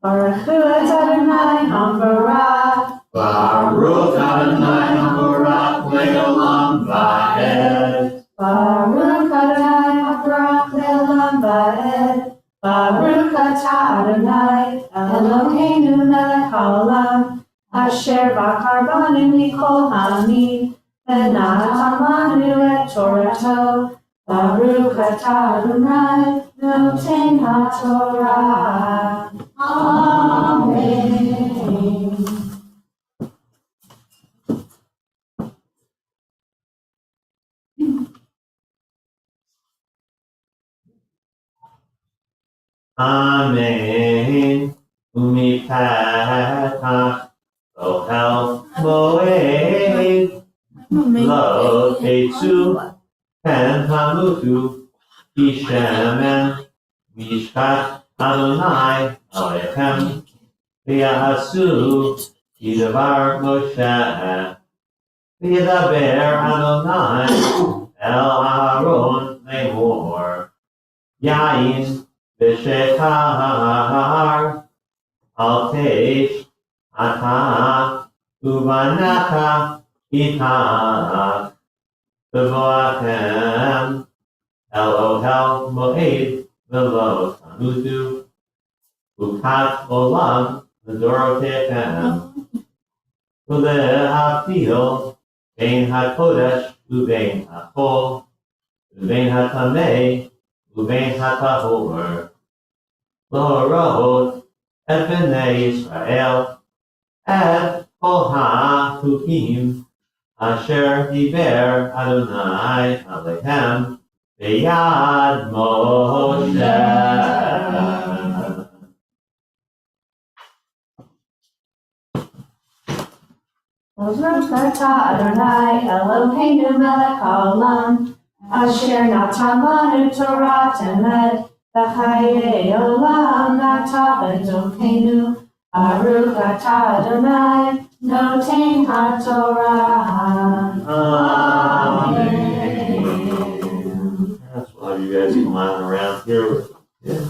Baruch Hu Adonai Hamvarah. Baruch Adonai Hamvarach Le'olam Va'ed. Baruch Adonai Hamvarach Le'olam Va'ed. Baruch Atah Adonai Eloheinu melech haolam asher bachar banu mikol ha'amim v'natan lanu et Torato. Baruch Atah Adonai noten haTorah. Amen. Amen. Umipatach Ohel Moed Lo Ketsu Pen Hamutu Kishemen Mishkat Adonai Alechem V'yahasu Yidavar Moshe V'yidaber Adonai El Aharon Lemor Yain V'shechar Al Teish Ata Uvanaka Itach V'voachem El Ohel Moed V'lo Tamutu Ukat Olam V'dorotechem V'lehafil Bein HaKodesh U'bein HaChol U'bein HaTamei U'bein HaTahor L'horot Et B'nei Yisrael Et Kol HaChukim Asher Diber Adonai Aleichem B'yad Moshe. Baruch Atah Adonai Eloheinu melech haolam asher natan lanu Torah temed v'chayei olam natan b'dorkeinu. Baruch Atah Adonai noten haTorah. Amen. That's why you guys come on around here with kids.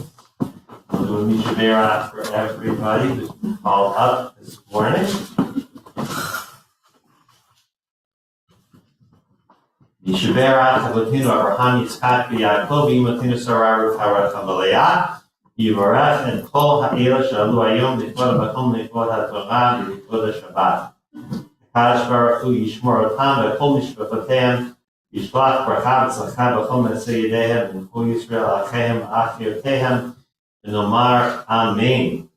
I'm doing Mishaberach for everybody who's been called up this morning. Mishaberach Eloheinu Abraham Yitzchak v'Yaakov Imotinu Sarah Rucharat Hamaleyah Yivarech and Kol Ha'ela Shalu Hayom L'Kvod HaMakom L'Kvod HaTorah L'Kvod HaShabbat. Kadosh Baruch Hu Yishmor Otam V'Kol Mishpachoteim Yishlach Bracha V'Tzlacha B'Chol Ma'aseh Yedehem V'Kol Yisrael Acheim Achiotehem V'Nomar Amen.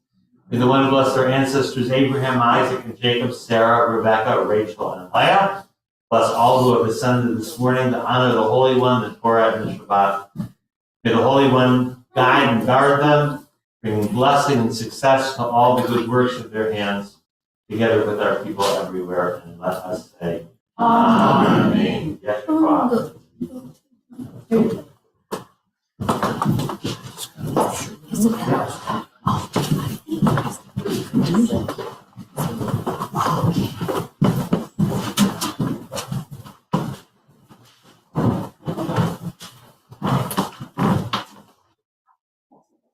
May the one who bless their ancestors Abraham, Isaac, and Jacob, Sarah, Rebecca, Rachel, and Leah. Bless all who have ascended this morning to honor the Holy One, the Torah, and the Shabbat. May the Holy One guide and guard them, bringing blessing and success to all the good works of their hands, together with our people everywhere. And let us say, Amen. Yes, Father.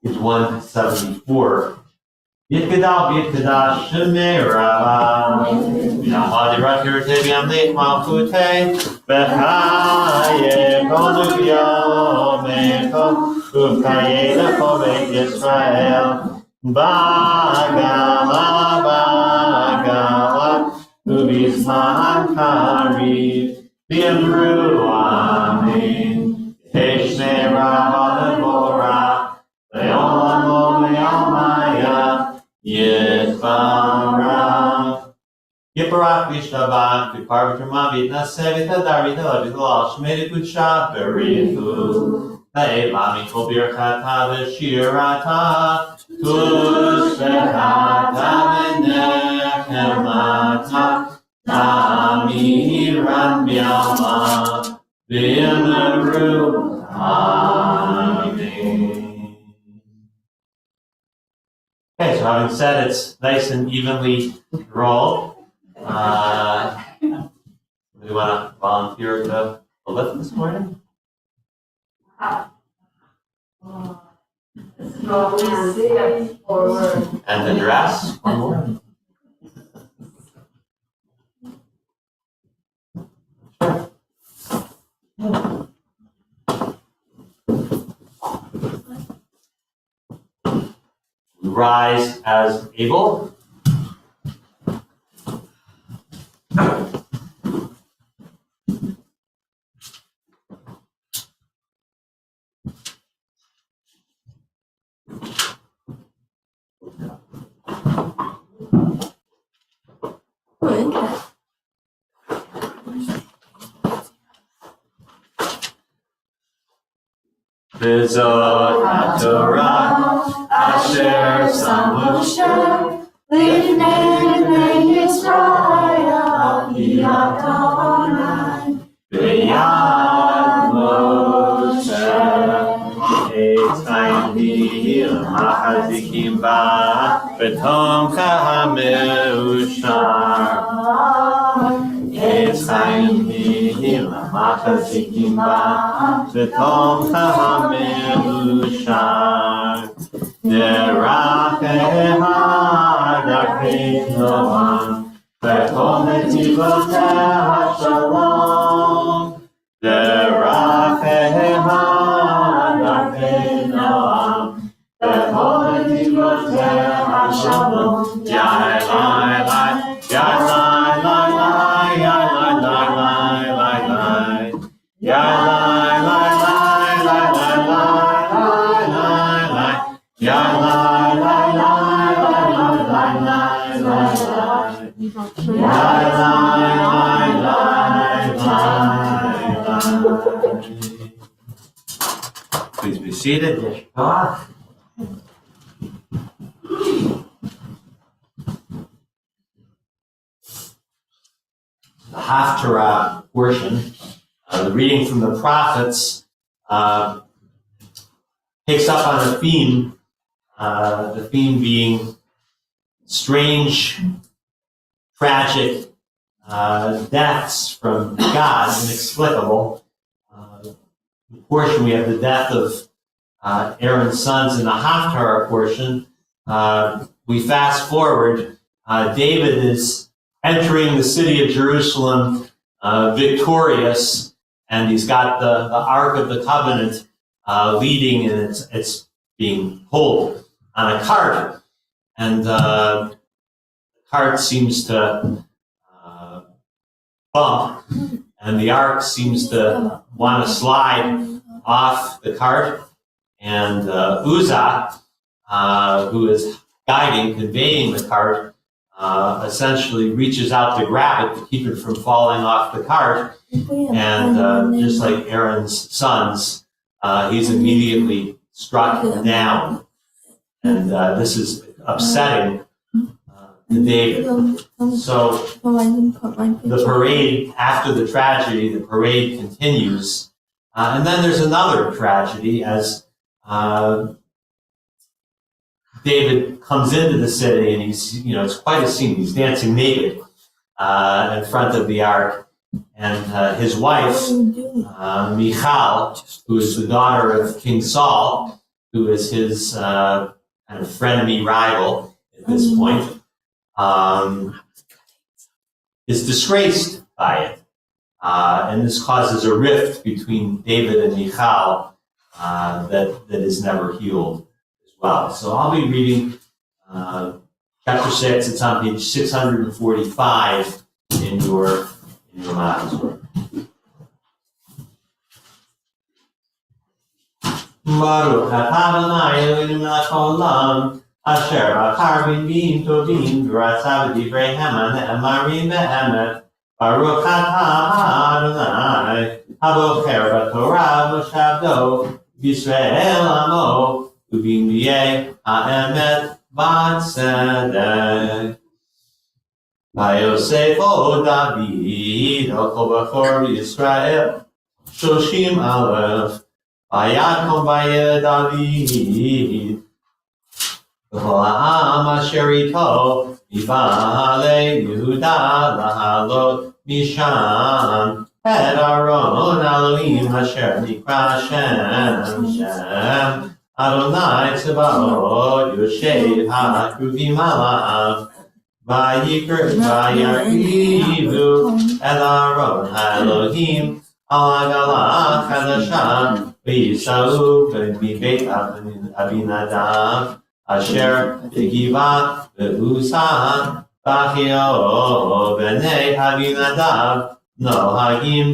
It's 174. Yitkadal Yitkadash Shemera Yamadi Rakirte Yamnik Malkute Bechaye Bonuvio Meko Ukaye Lechove Yisrael Bagawa, Ubizman Kari, Bimru Amin, Heshne Rahalabora, Leolamo Leomaya, Yitbara. Yiparak Vishnavak, Viparvitamavit, Nasevita Darita Lavitala, Shmedikucha, Beritu, Naelami Kobirkata, Shirata, Tushvekata, Menechemata, Tamiran Byama, Bimaru, Amen. Okay, so having said it's nice and evenly rolled, do you want to volunteer to lift this morning? Slowly step forward. And the dress? One more. Rise as able. V'zot HaTorah asher Moshe Livnei bnei Yisrael Yad Adonai V'yad Moshe Eitzayim Machazikim Ba V'tomcha HaMeushar Eitzayim Machazikim Ba V'tomcha HaMeushar Deracheha Darkei Noam V'kol Netivoteha Shalom Deracheha Darkei Noam V'kol Netivoteha Shalom Yai Lai Lai Yai Lai Lai Lai Yai Lai Lai Lai Lai Yai Lai Lai Lai Lai Lai Lai Yai Lai Lai Lai Lai Lai Lai Yai Lai Lai Lai. Please be seated. The Haftarah portion, the reading from the prophets, picks up on a theme, the theme being strange, tragic deaths from God, inexplicable. The portion, we have the death of Aaron's sons in the Haftarah portion. We fast forward, David is entering the city of Jerusalem victorious, and he's got the Ark of the Covenant leading, and it's being pulled on a cart. And the cart seems to bump, and the Ark seems to want to slide off the cart. And Uzzah, who is conveying the cart, essentially reaches out to grab it to keep it from falling off the cart. And just like Aaron's sons, he's immediately struck down. And this is upsetting to David. So the parade, after the tragedy, the parade continues. And then there's another tragedy as David comes into the city, and he's, it's quite a scene. He's dancing naked in front of the ark. And his wife, Michal, who is the daughter of King Saul, who is his kind of frenemy rival at this point, is disgraced by it. And this causes a rift between David and Michal that is never healed as well. So I'll be reading chapter 6. It's on page 645 in your Bible. Baruch atah Adonai Eloheinu melech haolam, asher bachar b'nbiim tovim v'ratzav v'divrei hema ne'emarim be'emet. Baruch atah Adonai habocher b'torah v'shavdo b'Yisrael amo u'b'nbiei ha'emet v'tzedek. Vayosef o David al kol bachor b'Yisrael shoshim aleph. Vayakom vayed David v'chol ha'am asher ito mibaalei Yehuda lahalot misham et Aaron Elohim asher nikra Shem Adonai Tzebaot Yoshev ha'kruvim alav vayikrivu et Aaron ha'Elohim ha'agalah chadashah v'yisau b'beit Abinadab asher b'givat v'uza v'achio b'nei Abinadab nohagim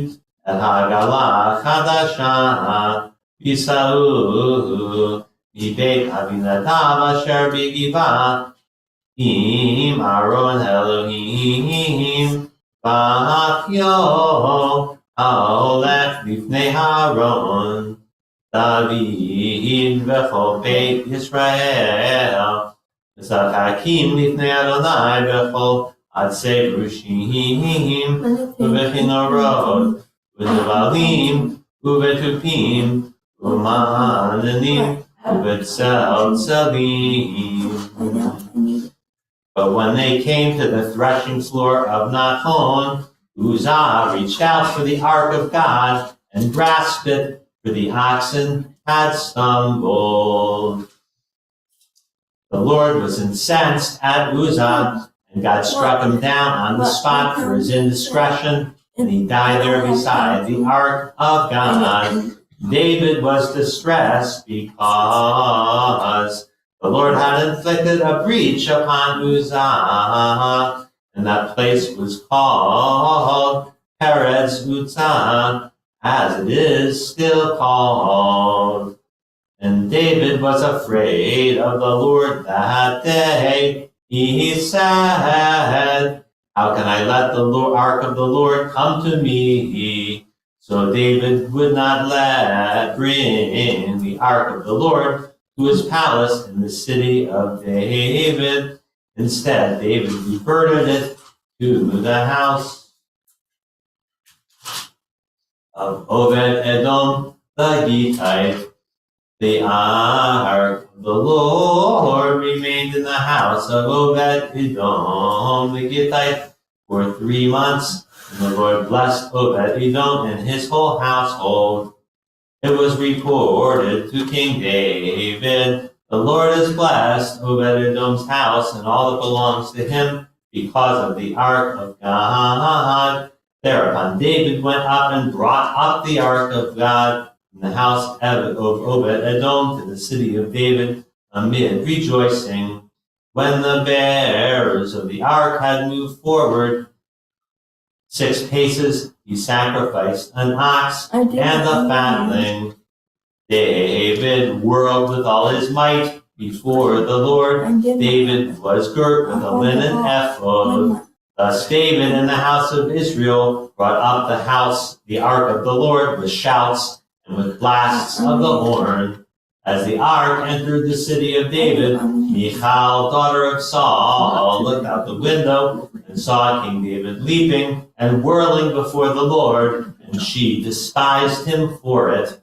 et ha'agalah chadashah v'yisau b'beit Abinadab asher b'givat im Aaron Elohim v'achio ha'olech lifnei Aaron David v'chol beit Yisrael v'sachakim lifnei Adonai v'chol atzei brushim v'bechinorot v'nevalim v'betupim v'ma'adanim v'tzeltzelim. But when they came to the threshing floor of Nachon, Uzzah reached out for the ark of God and grasped it, for the oxen had stumbled. The Lord was incensed at Uzzah, and God struck him down on the spot for his indiscretion, and he died there beside the ark of God. David was distressed because the Lord had inflicted a breach upon Uzzah, and that place was called Perez Uzzah, as it is still called. And David was afraid of the Lord that day. He said, how can I let the ark of the Lord come to me? So David would not bring the ark of the Lord to his palace in the city of David. Instead, David reverted it to the house of Obed-Edom the Gittite. The ark of the Lord remained in the house of Obed-Edom the Gittite for 3 months, and the Lord blessed Obed-Edom and his whole household. It was reported to King David, the Lord has blessed Obed-Edom's house and all that belongs to him because of the ark of God. Thereupon David went up and brought up the ark of God from the house of Obed-Edom to the city of David amid rejoicing. When the bearers of the ark had moved forward 6 paces, he sacrificed an ox and the fatling. David whirled with all his might before the Lord. David was girt with a linen ephod. Thus David and the house of Israel brought up the ark of the Lord with shouts and with blasts of the horn. As the ark entered the city of David, Michal, daughter of Saul, looked out the window and saw King David leaping and whirling before the Lord, and she despised him for it.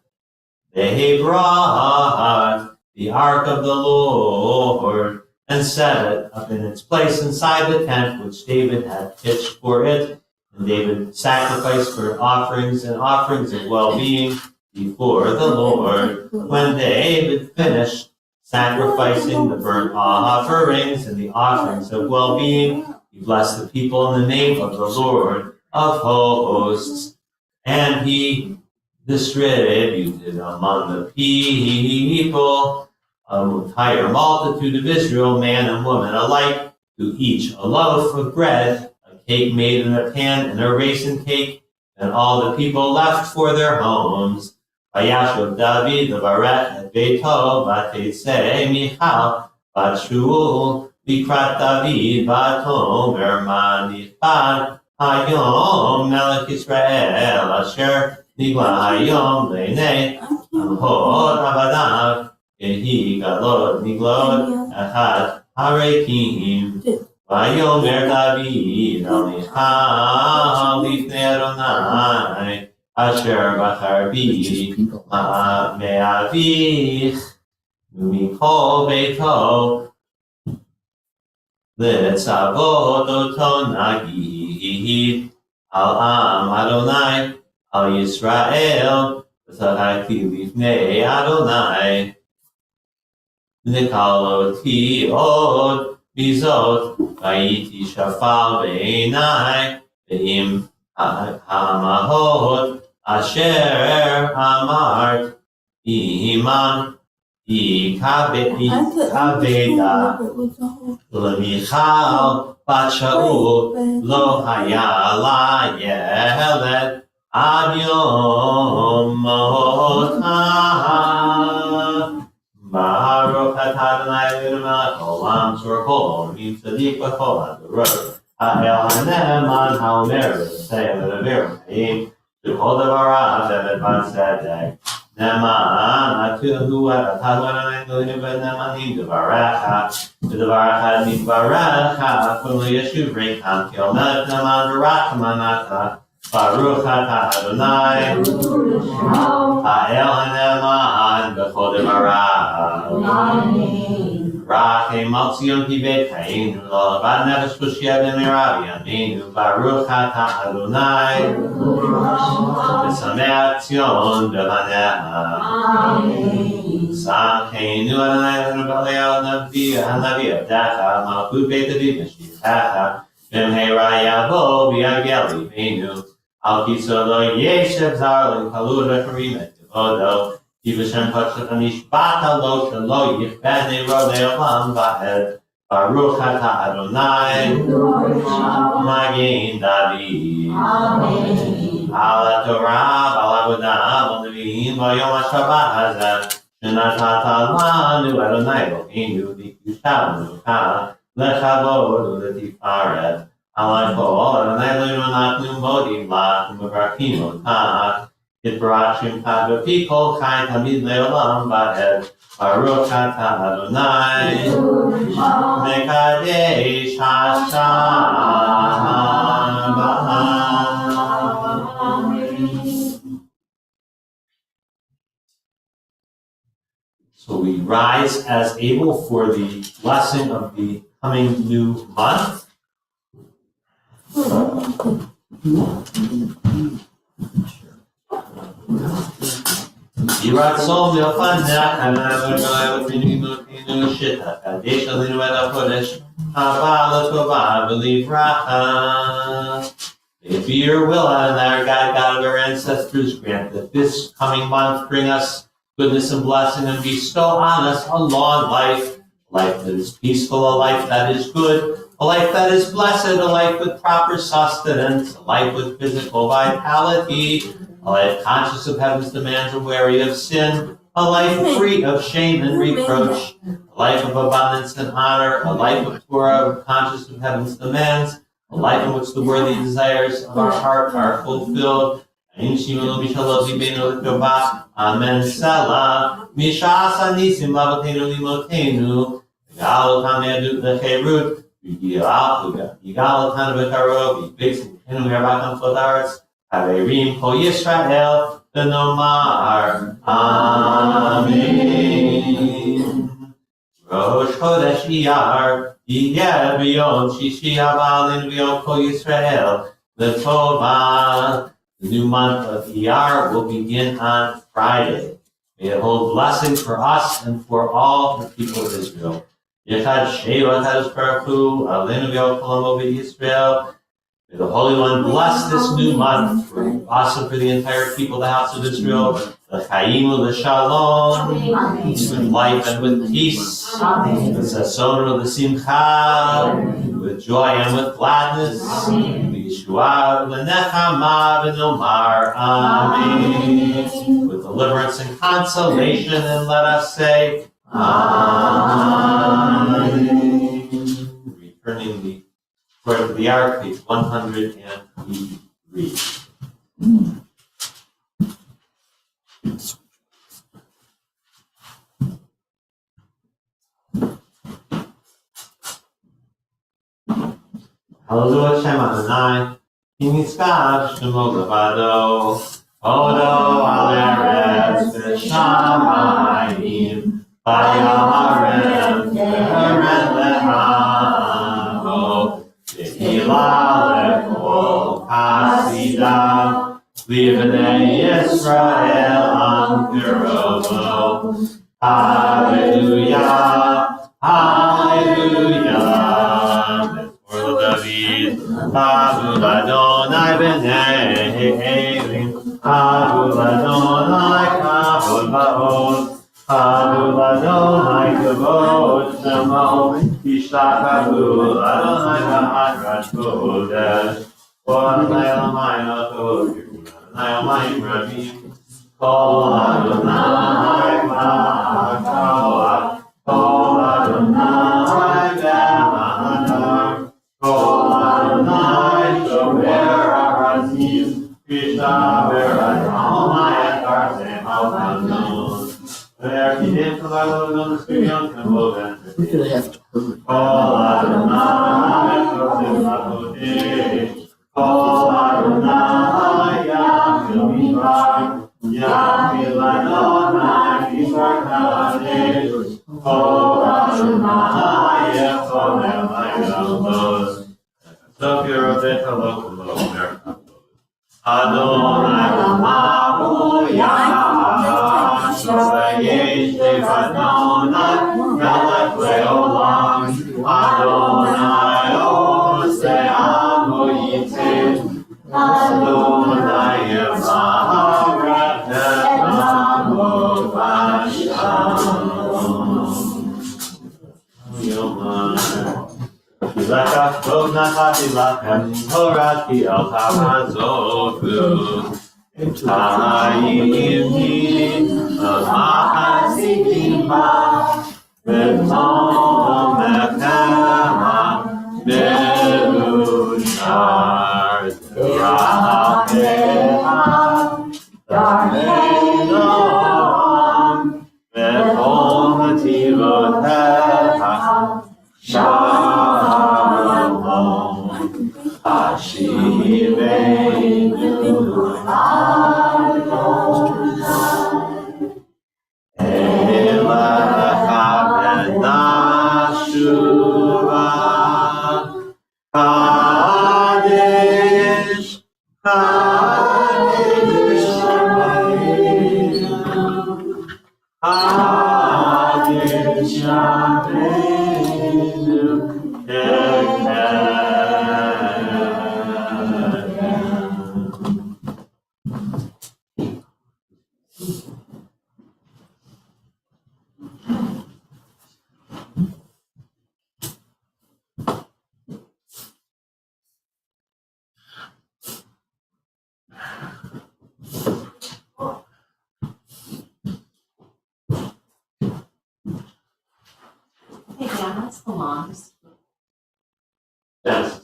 They brought the ark of the Lord and set it up in its place inside the tent which David had pitched for it. And David sacrificed burnt offerings and offerings of well-being before the Lord. When David finished sacrificing the burnt offerings and the offerings of well-being, he blessed the people in the name of the Lord of hosts, and he distributed among the people entire multitude of Israel, man and woman alike, to each a loaf of bread, a cake made in a pan, and a raisin cake, and all the people left for their homes. Vayashuv David levarech et beito, vateitzei Michal bat Shaul likrat David vatomer ma nichbad hayom melech Yisrael asher nigla hayom leinei amhod avadav yehi galot niglot echad harekim. Vayomer David al Michal lifnei Adonai asher bachar bi me'avich mikol beito letzavot oto nagid al am Adonai al Yisrael v'tzarati lifnei Adonai nikaloti od bizot vayiti shafal be'enai ve'im hamahot asher amart iman ikaveda lemichal bat Shaul lo haya la yelet ad yom mota. Baruch atah Adonai Eloheinu melech haolam tzur kol olamim tzadik v'chol hadorot ha'el hane'eman ha'omer v'sei v'lever v'chayim v'chol davarav shevet ban tzedek ne'eman atuhu atah Adonai Eloheinu v'ne'emanim devarecha v'devarecha nidvarecha kol yeshuv reikam ki omelech ne'eman v'rachman atah Baruch atah Adonai ha'el hane'eman v'chol davarav Rachem al Tzion ki beitayinu l'avad nefesh kushia b'meravi yameinu Baruch atah Adonai v'sameach Tzion b'vaneha Samcheinu Adonai Eloheinu b'Eliyahu hanavi avdecha malchut beit David meshivchecha b'mheira yavo v'yagel libeinu al kiso lo yeshev zar l'kalud v'karim et kivodo Yivashem Pachak Nishbata Lo Shalo Yichbene Rodei Olam Vahed Baruch Atah Adonai Magen David Ala Torah B'al Avodah B'al Nevi'im V'yom HaShabbat Hazeh Shenatata Lanu Adonai Eloheinu V'Kiddushanu Lechavod U'Letifaret Alai Kol Adonai Eloheinu Anachnu Modim Lach U'Mevarchim Otach Yitrashim Tadavi Kol Chai Tamid Leolam Vahed Baruch Atah Adonai Mekadesh HaShabbat. So we rise as able for the blessing of the coming new month. Yiratzol Yofanach Hanavah V'Nimutinu Shita Kadesh Alinu Et HaKodesh Haba L'Tova V'Livracha. If your will and our God of our ancestors, grant that this coming month bring us goodness and blessing and bestow on us a long life, a life that is peaceful, a life that is good, a life that is blessed, a life with proper sustenance, a life with physical vitality, a life conscious of heaven's demands and wary of sin, a life free of shame and reproach, a life of abundance and honor, a life of Torah conscious of heaven's demands, a life in which the worthy desires of our heart are fulfilled. Amen. Selah. Mishasa nisim lavotenu limotenu. Galotan edut lecherut. Galotan v'karov. Bixin kenu herbatam flodaris. Haverim kol Yisrael. V'nomar. Amen. Rosh Chodesh Iyar. Yigeh b'yom shishi habalin b'yom kol Yisrael. L'tova. The new month of Iyar will begin on Friday. May it hold blessings for us and for all the people of Israel. Yechad Sheva Kadosh Baruch Hu, Aleinu v'Yokolam Yisrael. May the Holy One bless this new month for us and for the entire people of the house of Israel. L'chaim u'l'shalom, with life and with peace, with sason u'l'simcha, with joy and with gladness, v'yishua u'l'nechama v'nomar amen, with deliverance and consolation, and let us say, amen. Returning toward the ark, page 103. Hallelujah, Hashem Adonai, Ki nitzkar shemo levado, Odo al eretz v'shamayim, v'yamarem v'haren lehamo, v'hilal lekol hasidav, v'bnei Yisrael ampirovo. Hallelujah, hallelujah. David, Abu Adonai b'nei Elim, Abu Adonai kavod va'od, Abu Adonai kavod shemo, Yishtachavu Adonai b'hadrat kodesh, Adonai Eloheinu tov, Adonai Omayim rabim, Kol Adonai b'hakol, Kol Adonai b'hadar. Kol Adonai shomer harasim, Krishna v'racham ha'etartem ha'otanun. V'erkidim k'va'lodon s'pirion k'moven. We're gonna have to hurry. Kol Adonai shotem ha'kodesh, Kol Adonai yachil midbar, yachil Adonai midbar kadesh, Kol Adonai yechol elaylos. So you're a bit hello, Adonai Lamahu Yah, Shoreyesh Devadonai, Melech Leolam, Adonai Oseanu Yitzid, Adonai Yevah Amo Vasham. Lekach tov nachati lachem torati al tamazotu. Hayimni mahasikim ba v'tom mekema berushar rahapeha darhenom v'tom nativoteha Shalom, Hashiveinu Adonai, Elecha v'nashuva, Kadesh, Kadesh Yameinu, Kadesh Yameinu, Hey, Dan, what's the longest? Yes.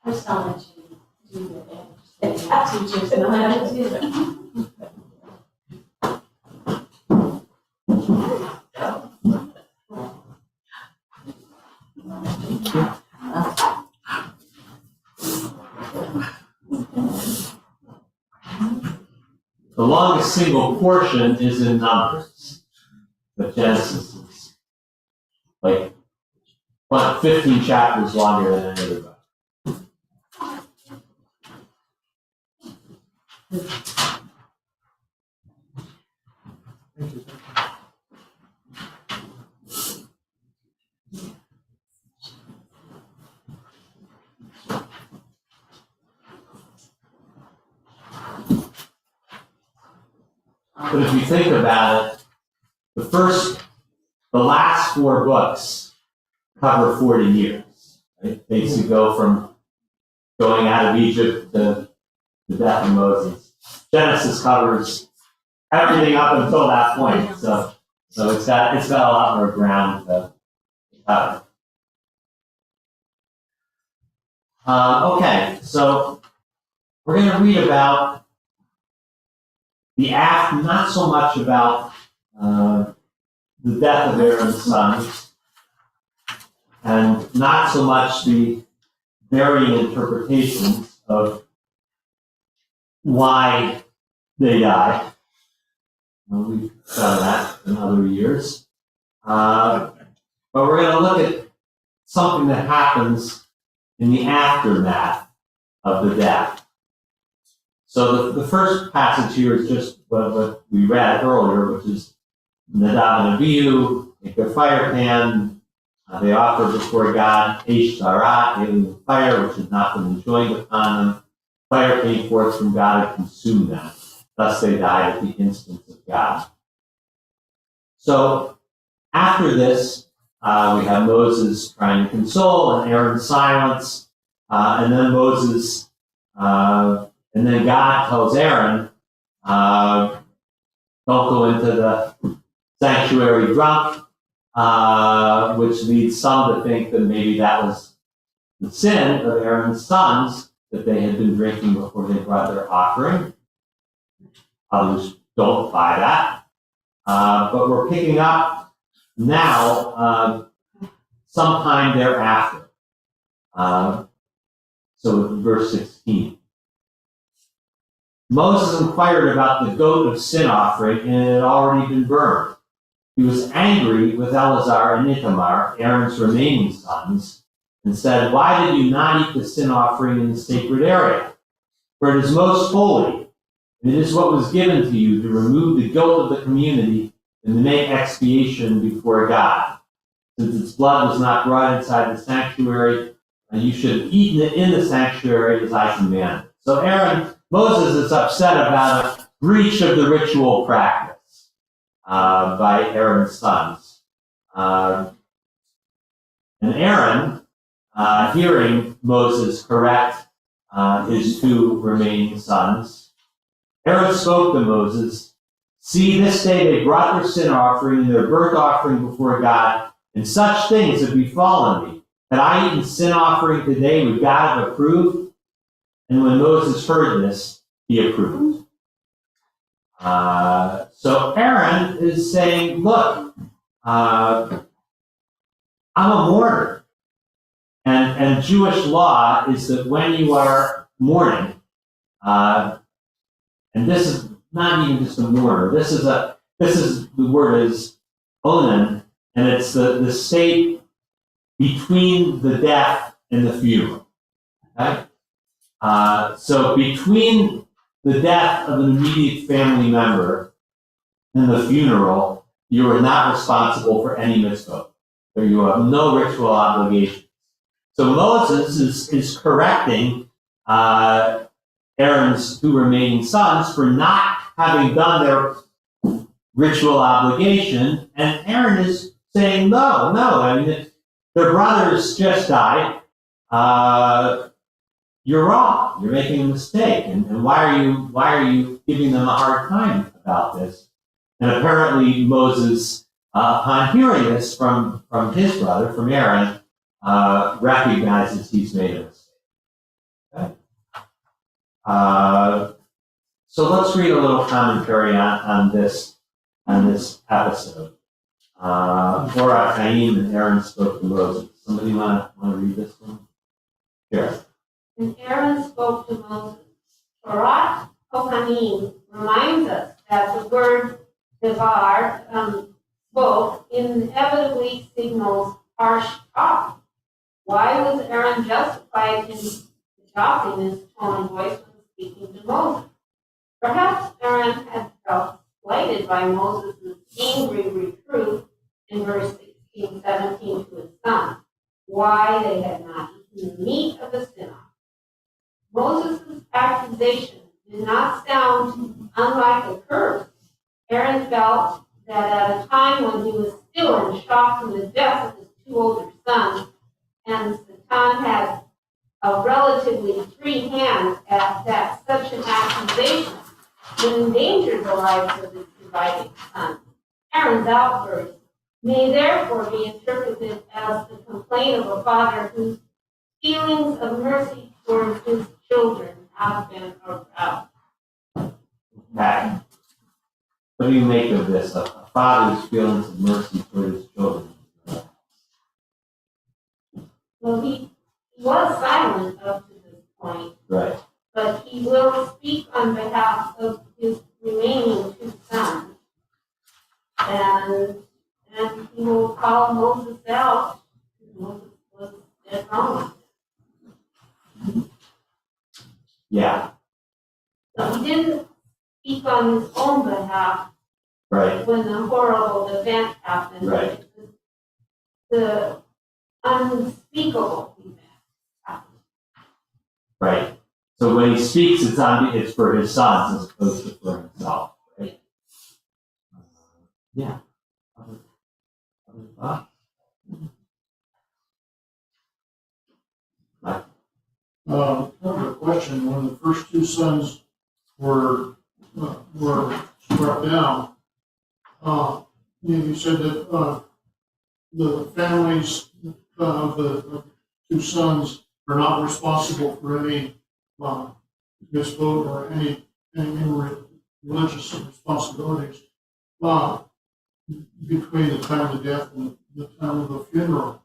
First, I'll let you do the teachers know how to do it. The longest single portion is in Numbers, but Genesis is like 15 chapters longer than any other book. But if you think about it, the last 4 books cover 40 years. Right? Basically go from going out of Egypt to the death of Moses. Genesis covers everything up until that point. So it's got a lot more ground to cover. Okay, so we're going to read about the act, not so much about the death of Aaron's sons, and not so much the varying interpretations of why they died. We've done that in other years. But we're going to look at something that happens in the aftermath of the death. So the first passage here is just what we read earlier, which is Nadab and Abihu take their fire pan. They offer before God Eish Zarah, alien fire, which has not been enjoined upon them. Fire came forth from God and consumed them. Thus they died at the instance of God. So after this, we have Moses trying to console and Aaron's silence, and then and then God tells Aaron, don't go into the sanctuary drunk, which leads some to think that maybe that was the sin of Aaron's sons, that they had been drinking before they brought their offering. Others don't buy that. But we're picking up now sometime thereafter. So verse 16. Moses inquired about the goat of sin offering, and it had already been burned. He was angry with Eleazar and Ithamar, Aaron's remaining sons, and said, why did you not eat the sin offering in the sacred area? For it is most holy, and it is what was given to you to remove the guilt of the community and to make expiation before God. Since its blood was not brought inside the sanctuary, and you should have eaten it in the sanctuary as I commanded. So Moses is upset about a breach of the ritual practice by Aaron's sons. And Aaron, hearing Moses correct his 2 remaining sons, Aaron spoke to Moses, see, this day they brought their sin offering and their burnt offering before God, and such things have befallen me. Had I eaten sin offering today, would God have approved? And when Moses heard this, he approved. So Aaron is saying, look, I'm a mourner. And Jewish law is that when you are mourning, and this is not even just a mourner, this is the word is onan, and it's the state between the death and the funeral. Okay? So between the death of an immediate family member and the funeral, you are not responsible for any mitzvah. So you have no ritual obligations. So Moses is correcting Aaron's 2 remaining sons for not having done their ritual obligation, and Aaron is saying, no, I mean, their brothers just died. You're wrong. You're making a mistake, and why are you giving them a hard time about this? And apparently Moses, upon hearing this from his brother, from Aaron, recognizes he's made a mistake. Okay? So let's read a little commentary on this episode. Korah, Chaim, and Aaron spoke to Moses. Somebody want to read this one? Sure. And Aaron spoke to Moses. Torah Kohanim reminds us that the word devar, spoke, inevitably signals harsh talk. Why was Aaron justified in adopting this tone of voice when speaking to Moses? Perhaps Aaron had felt slighted by Moses' angry reproof in verse 16, 17 to his son, why they had not eaten the meat of the sin offering. Moses' accusation did not sound unlike a curse, Aaron felt that at a time when he was still in shock from the death of his two older sons, and Satan had a relatively free hand at that such an accusation would endanger the lives of his surviving sons. Aaron's outburst may therefore be interpreted as the complaint of a father whose feelings of mercy towards his children have been aroused. Okay. What do you make of this? A father's feelings of mercy toward his children. Well, he was silent up to this point, Right. but he will speak on behalf of his remaining two sons. And he will call Moses out. Moses was dead wrong. Yeah. So he didn't speak on his own behalf Right. when the horrible event happened. Right. The unspeakable event happened. Right. So when he speaks, it's for his sons as opposed to for himself. Right. Yeah. Other thoughts? Another question. When the first two sons were struck down, you said that the families of the two sons are not responsible for any misvote or any religious responsibilities between the time of the death and the time of the funeral.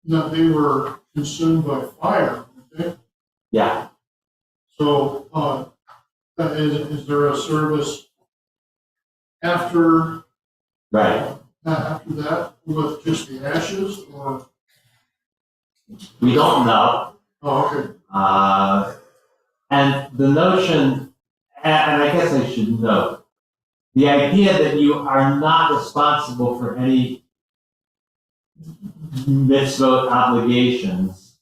That they were consumed by fire. Okay? Yeah. So, is there a service after Right. that with just the ashes, or? We don't know. Oh, okay. And the notion, and I guess I should note, the idea that you are not responsible for any mitzvot obligations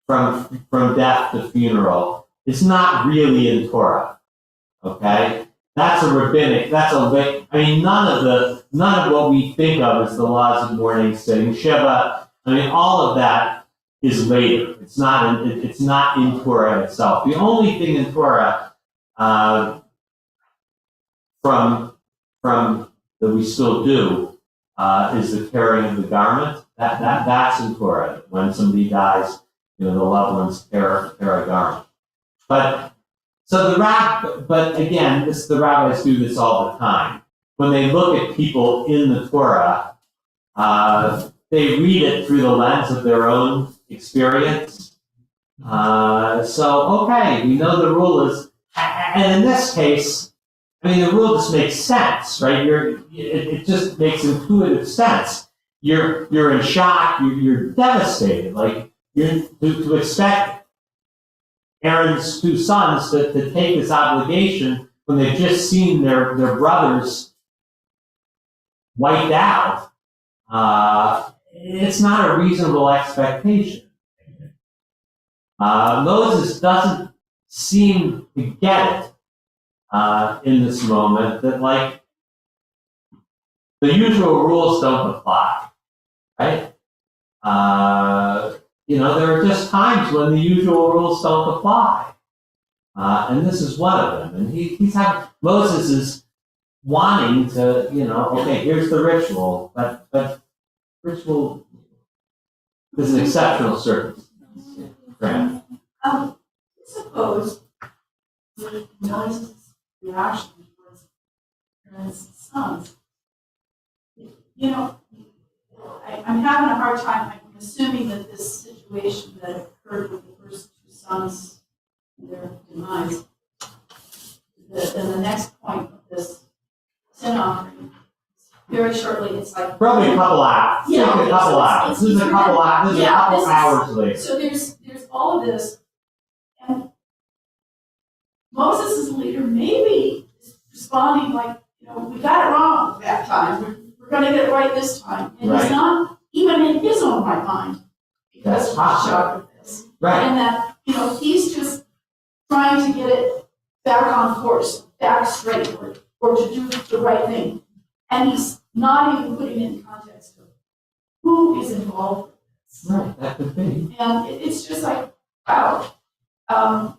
from death to funeral is not really in Torah. Okay? That's a rabbinic, I mean, none of what we think of as the laws of mourning, sitting Shiva, I mean, all of that is later. It's not in Torah itself. The only thing in Torah from that we still do is the carrying of the garment. That's in Torah. When somebody dies, the loved ones tear a garment. But again, the rabbis do this all the time. When they look at people in the Torah, they read it through the lens of their own experience. So, okay, we know the rule is, and in this case, I mean, the rule just makes sense, right? It just makes intuitive sense. You're in shock. You're devastated. Like to expect Aaron's two sons to take this obligation when they've just seen their brothers wiped out. It's not a reasonable expectation. Moses doesn't seem to get it in this moment, that like the usual rules don't apply, right? There are just times when the usual rules don't apply, and this is one of them. And Moses is wanting to, okay, here's the ritual, but ritual is an exceptional circumstance. Grant. Suppose Moses' reaction towards Aaron's sons. I'm having a hard time. I'm assuming that this situation that occurred with the first two sons and their demise, then the next point of this sin offering, very shortly, it's like Probably a couple hours. Yeah, a couple hours. This is a couple hours. This is a couple hours later. So there's all of this, and Moses as a leader maybe is responding like, we got it wrong that time. We're going to get it right this time, and he's not even in his own right mind because of the shock of this, Right. and that he's just trying to get it back on course, back straight, or or to do the right thing. And he's not even putting it in context of who is involved with this. Right, that could be. And it's just like, wow. I've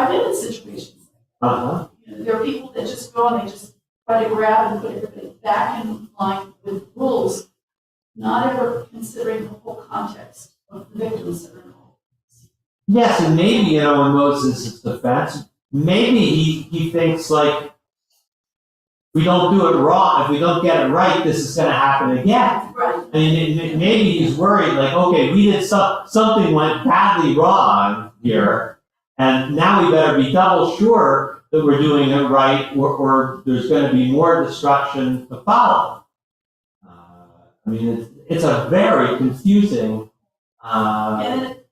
been in situations. Uh-huh. You know, there are people that just go and they just try to grab and put everybody back in line with rules, not ever considering the whole context of the victims that are involved. Yes, and maybe, you know, in Moses' defense, maybe he thinks like, if we don't do it wrong, if we don't get it right, this is going to happen again. Right. I mean, maybe he's worried, like, okay, we did something went badly wrong here, and now we better be double sure that we're doing it right, or there's going to be more destruction to follow. I mean, it's a very confusing. And it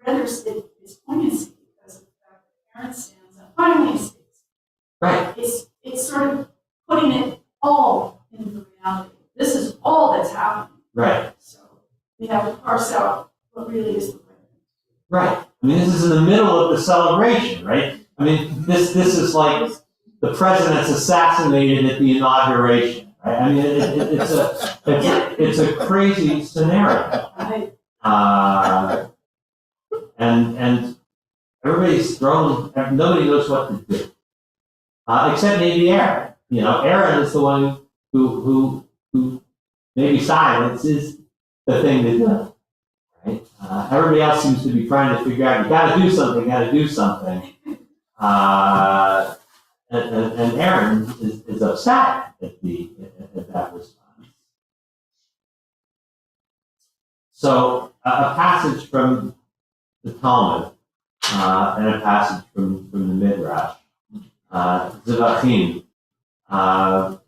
renders its poignancy because of the fact that Aaron stands up finally states. Right. It's sort of putting it all into the reality. This is all that's happening. Right. So we have to parse out what really is the right thing. Right. I mean, this is in the middle of the celebration, right? I mean, this is like the president's assassinated at the inauguration, right? I mean, it's a crazy scenario. Right. And everybody's thrown. Nobody knows what to do, except maybe Aaron. You know, Aaron is the one who maybe silence is the thing to do. Right? Everybody else seems to be trying to figure out, you got to do something. And Aaron is upset at that response. So a passage from the Talmud and a passage from the Midrash, Zevachim. So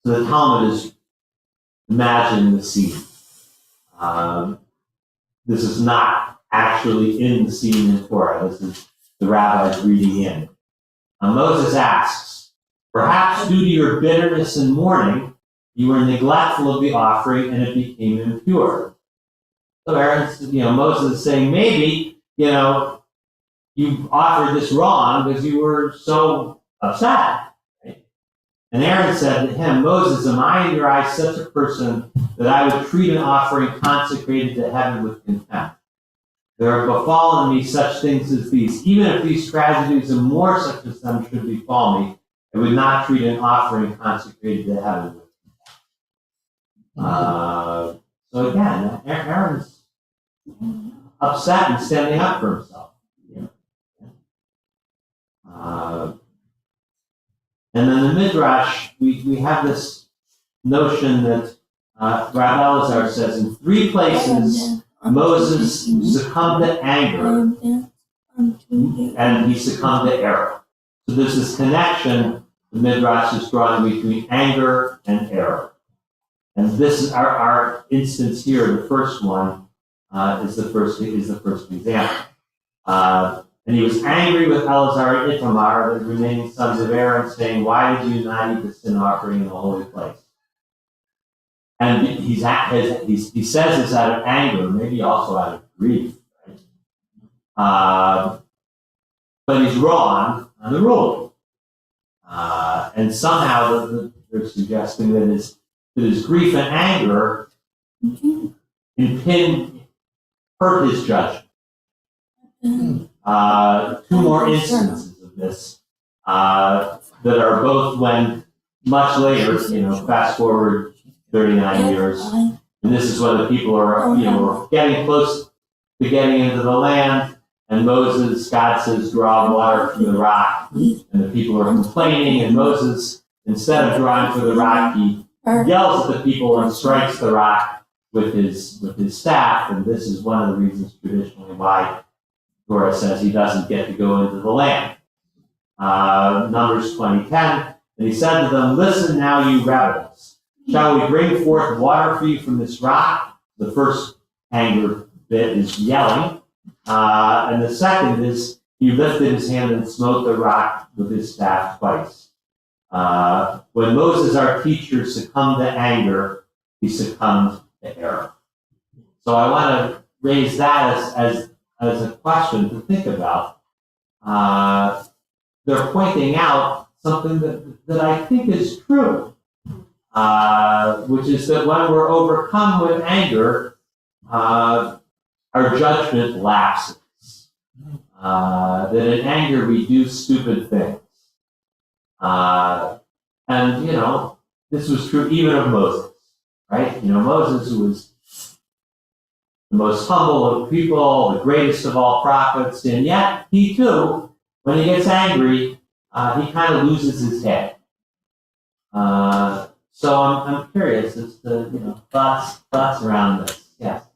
the Talmud is imagine the scene. This is not actually in the scene in Torah. This is the rabbis reading in. Moses asks, perhaps due to your bitterness and mourning, you were neglectful of the offering and it became impure. So Moses is saying, maybe, you offered this wrong because you were so upset. Right? And Aaron said to him, Moses, am I in your eyes such a person that I would treat an offering consecrated to heaven with contempt? There have befallen me such things as these. Even if these tragedies and more such as them should befall me, I would not treat an offering consecrated to heaven with contempt. So again, Aaron's upset and standing up for himself. And then the Midrash, we have this notion that Rabbi Elazar says in 3 places Moses succumbed to anger and he succumbed to error. So there's this connection the Midrash is drawing between anger and error. And this is our instance here. The first one is the first example. And he was angry with Eleazar and Ithamar, the remaining sons of Aaron, saying, "Why did you not eat the sin offering in the holy place?" And he says this out of anger, maybe also out of grief. Right? But he's wrong on the rule. And somehow they're suggesting that his grief and anger hurt his judgment. 2 more instances of this that are both when much later, fast forward 39 years, and this is when the people are, getting close to getting into the land, and God says, draw water from the rock, and the people are complaining, and Moses, instead of drawing from the rock, he yells at the people and strikes the rock with his staff, and this is one of the reasons traditionally why Torah says he doesn't get to go into the land. Numbers 20:10, and he said to them, "Listen now, you rebels. Shall we bring forth water for you from this rock?" The first anger bit is yelling. And the second is he lifted his hand and smote the rock with his staff twice. When Moses, our teacher, succumbed to anger, he succumbed to error. So I want to raise that as a question to think about. They're pointing out something that I think is true, which is that when we're overcome with anger, our judgment lapses. That in anger we do stupid things. And, this was true even of Moses, right? Moses was the most humble of people, the greatest of all prophets, and yet he too, when he gets angry, he kind of loses his head. So I'm curious as to, thoughts around this. Yes.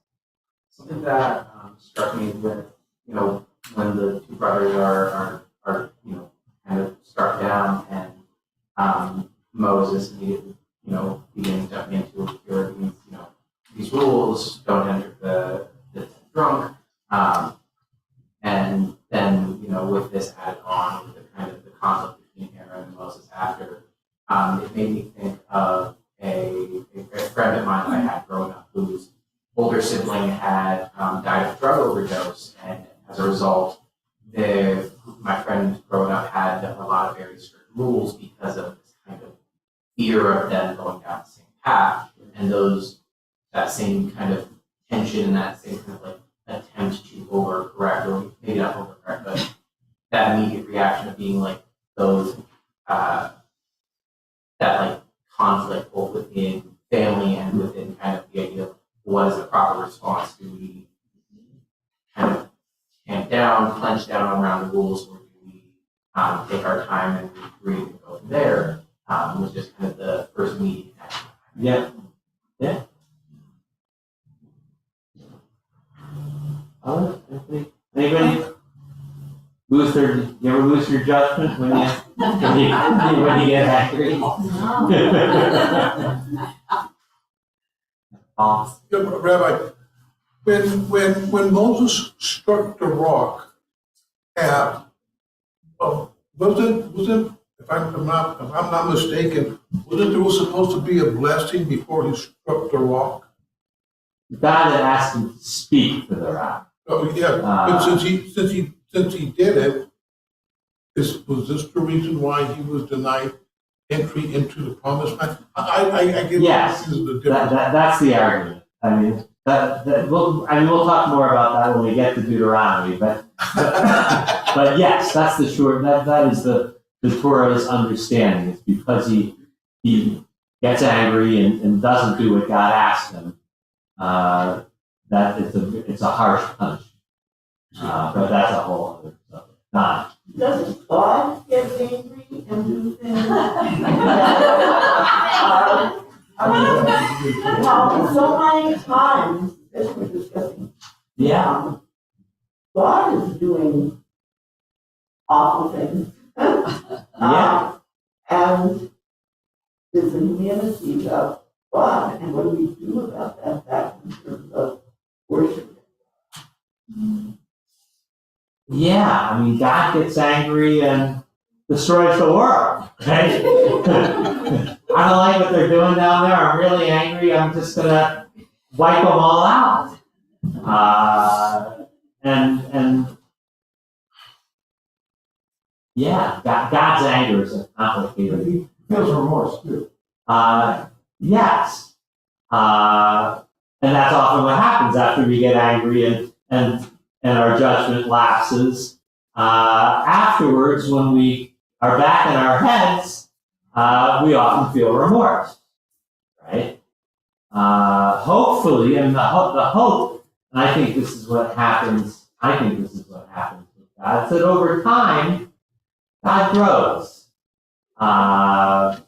Something that struck me with, when the two brothers are kind of struck down, and Moses immediately, begins jumping into these rules, don't enter the drunk, and then, with this added on, with the kind of the conflict between Aaron and Moses after, it made me think of a friend of mine that I had growing up whose older sibling had died of drug overdose, and as a result, my friend growing up had a lot of very strict rules because of this kind of fear of them going down the same path, and that same kind of tension and that same kind of like attempt to overcorrect, or maybe not overcorrect, but that immediate reaction of being like those that like conflict both within family and within kind of the idea of what is the proper response? Do we kind of tamp down, clench down around the rules, or do we take our time and read and go from there? Was just kind of the first meeting. Yeah. Yeah. Anybody you ever lose your judgment when you get angry? Yeah, but Rabbi, when Moses struck the rock, wasn't if I'm not mistaken, wasn't there was supposed to be a blessing before he struck the rock? God had asked him to speak to the rock. Oh yeah, but since he did it, was this the reason why he was denied entry into the promised land? I get Yes, this is the difference. that's the argument. I mean, we'll talk more about that when we get to Deuteronomy. But yes, that's the short. That is the Torah's understanding. It's because he gets angry and doesn't do what God asked him. That it's a harsh punishment. But that's a whole other subject. Doesn't God get angry and do things? So many times, as we're discussing, Yeah. God is doing awful things. Yeah. And there's a humanity of God, and what do we do about that in terms of worship? Yeah, I mean, God gets angry and destroys the world, right? I don't like what they're doing down there. I'm really angry. I'm just going to wipe them all out. And yeah, God's anger is a complicated. He feels remorse too. Yes. And that's often what happens after we get angry and our judgment lapses. Afterwards, when we are back in our heads, we often feel remorse, right? Hopefully, and the hope, and I think this is what happens with God, is that over time, God grows. And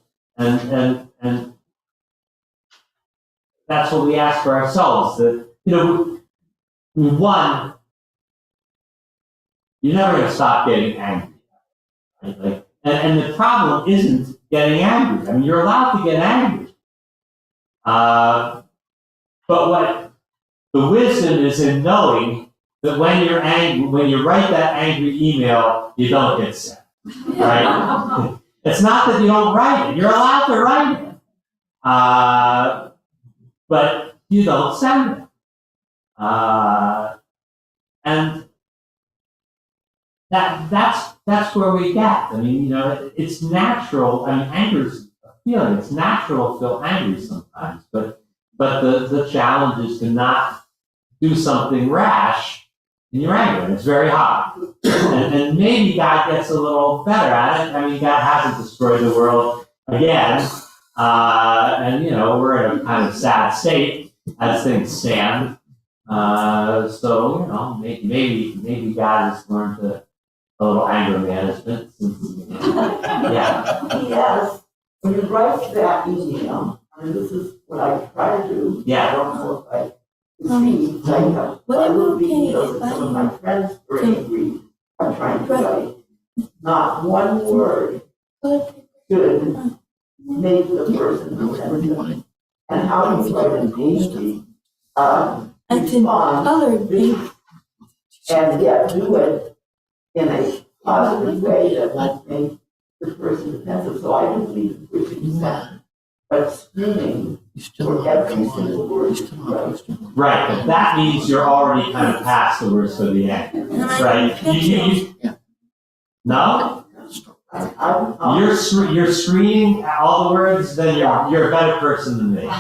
that's what we ask for ourselves, that, one, you're never going to stop getting angry. Right? And the problem isn't getting angry. I mean, you're allowed to get angry. But what the wisdom is in knowing that when you're angry, when you write that angry email, you don't get sad. Right? It's not that you don't write it. You're allowed to write it. But you don't send it. And that's that's where we get. I mean, you know, it's natural. I mean, anger's a feeling. It's natural to feel angry sometimes, but the challenge is to not do something rash in your anger. And it's very hard. And maybe God gets a little better at it. I mean, God hasn't destroyed the world again. And, you know, we're in a kind of sad state as things stand. So, you know, maybe God has learned a little anger management. Yeah. Yes. When you write that email, I mean, this is what I try to do. Yeah. I don't know if I succeed. I will be, some of my friends are angry. I'm trying to write. Not one word should make the person defensive. And how do you write an angry response and yet do it in a positive way that won't make the person defensive? So I believe in pushing back, but screaming for every single word. Right. That means you're already kind of past the worst of the anger. Right? You no? You're screaming all the words, then you're a better person than me. Like,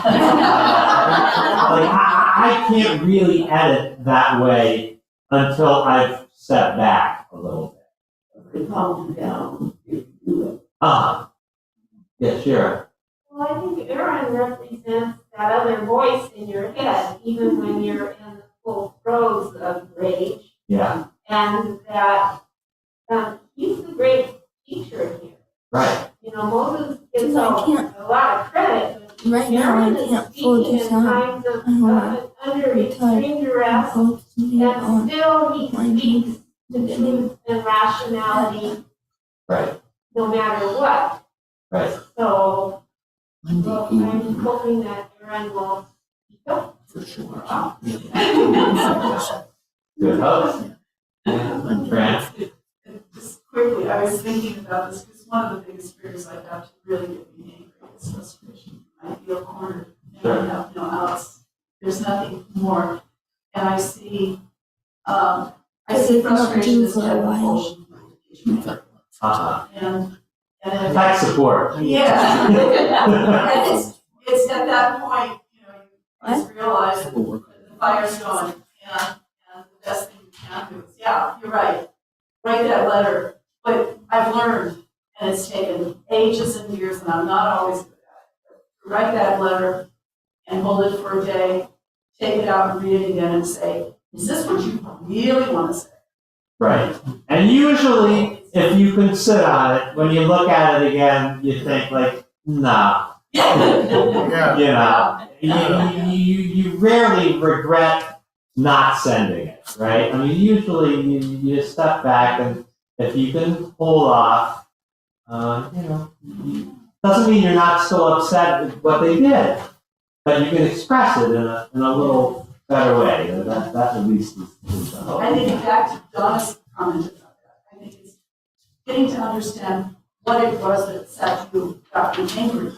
I can't really edit that way until I've stepped back a little bit. It calms you down if you do it. Yeah, sure. Well, I think Aaron represents that other voice in your head, even when you're in the full throes of rage. Yeah. And that he's the great teacher here. Right. You know, Moses gets a lot of credit, but Right now, I can't pull this out. times of under extreme duress, and still he speaks to truth and rationality, Right. no matter what. Right. So, I'm hoping that Aaron will speak up. For sure. Good hope. Grant. Just quickly, I was thinking about this because one of the biggest fears I have to really get me angry is frustration. I feel cornered, and I have no outs. There's nothing more, and I see frustration as kind of compulsion. And Tech support. yeah, and it's at that point, you know, you just realize that the fire's going, and the best thing you can do is, yeah, you're right. Write that letter, but I've learned, and it's taken ages and years, and I'm not always good at it. But write that letter and hold it for a day, take it out and read it again and say, is this what you really want to say? Right. And usually, if you can sit on it, when you look at it again, you think like, nah. Yeah. You know, you rarely regret not sending it, right? I mean, usually you step back, and if you can pull off, you know, doesn't mean you're not still upset with what they did, but you can express it in a little better way. That at least is the hope. I think back to Donna's comment about that. I think it's getting to understand what it was that set you got you angry.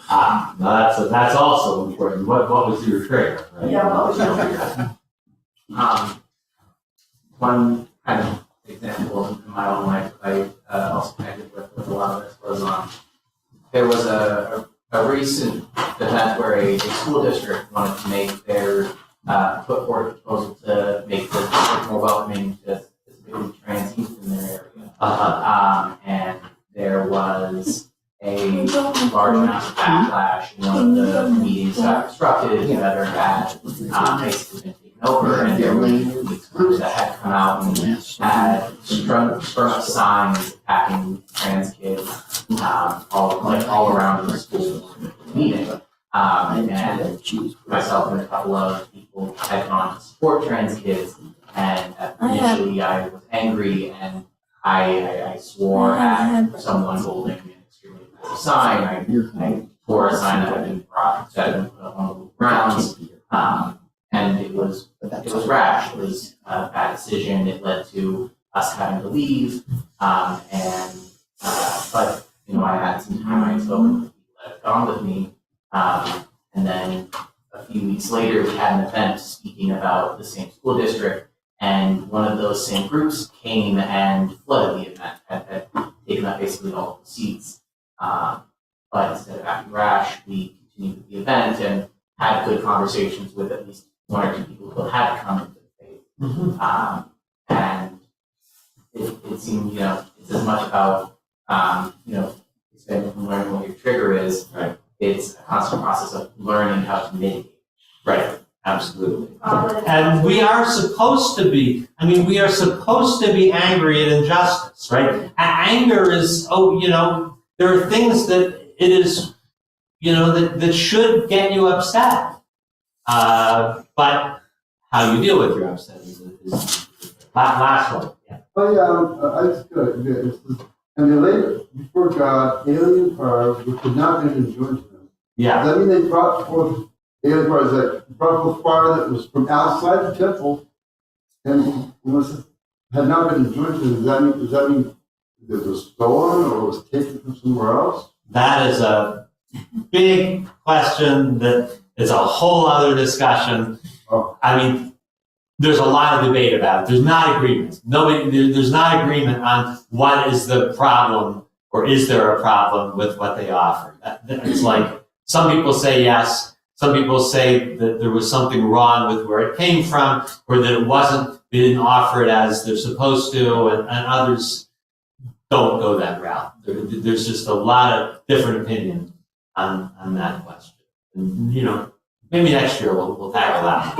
That's also important. What was your trigger? Right? Yeah, what was your trigger? One kind of example in my own life I also connected with a lot of this was there was a recent event where a school district wanted to make their put forward a proposal to make the district more welcoming to specifically trans youth in their area. And there was a large amount of backlash. One of the meetings got obstructed, whether had basically been taken over, and there were these groups that had come out and had strung up signs attacking trans kids all around the school meeting. And myself and a couple of people had gone to support trans kids, and initially I was angry and I swore at someone holding an extremely offensive sign. I tore a sign that had been brought that had been put up on the grounds, and it was rash. It was a bad decision. It led to us having to leave, but I had some time. I spoke with people that had gone with me, and then a few weeks later we had an event speaking about the same school district, and one of those same groups came and flooded the event, had taken up basically all of the seats. But instead of acting rash, we continued with the event and had good conversations with at least one or two people who had come into the faith. And it seemed, it's as much about, expanding from learning what your trigger is. Right. It's a constant process of learning how to mitigate. Right. Absolutely. Father, And we are supposed to be, angry at injustice, right? Anger is, there are things that it is, that should get you upset. But how you deal with your upset is last one. Yeah. Oh, yeah, I just got it. And they laid before God alien fires which could not enter into them. Yeah. Does that mean they brought forth alien fires that brought forth fire that was from outside the temple and had not been enjoined to them? Does that mean it was stolen or was taken from somewhere else? That is a big question that is a whole other discussion. Oh. There's a lot of debate about it. There's not agreement. There's not agreement on what is the problem or is there a problem with what they offer. It's like some people say yes, some people say that there was something wrong with where it came from, or that it wasn't, they didn't offer it as they're supposed to, and others don't go that route. There's just a lot of different opinions on that question. And, maybe next year we'll tackle that.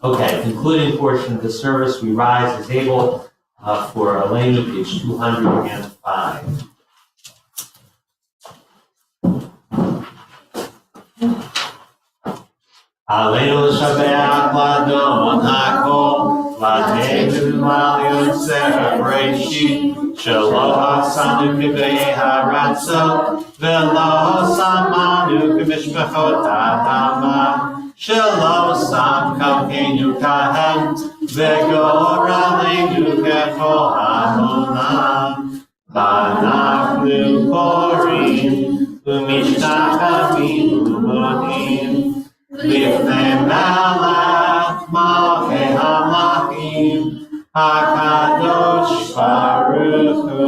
Okay, concluding portion of the service, we rise as able for Elena, page 205. Aleinu Shabbat Ladon Hakol Ladenu Mal Yosef Reishi Shelo Hasanu Kibei Haratzo Velo Samanu K'mishpachot Adama Shelo Sam Kalkeinu Kahem Vegor Aleinu Kefo Hamonam Banachnu Korim Umishtachavim Umodim Lifnei Melech Malchei HaMlachim HaKadosh Baruch Hu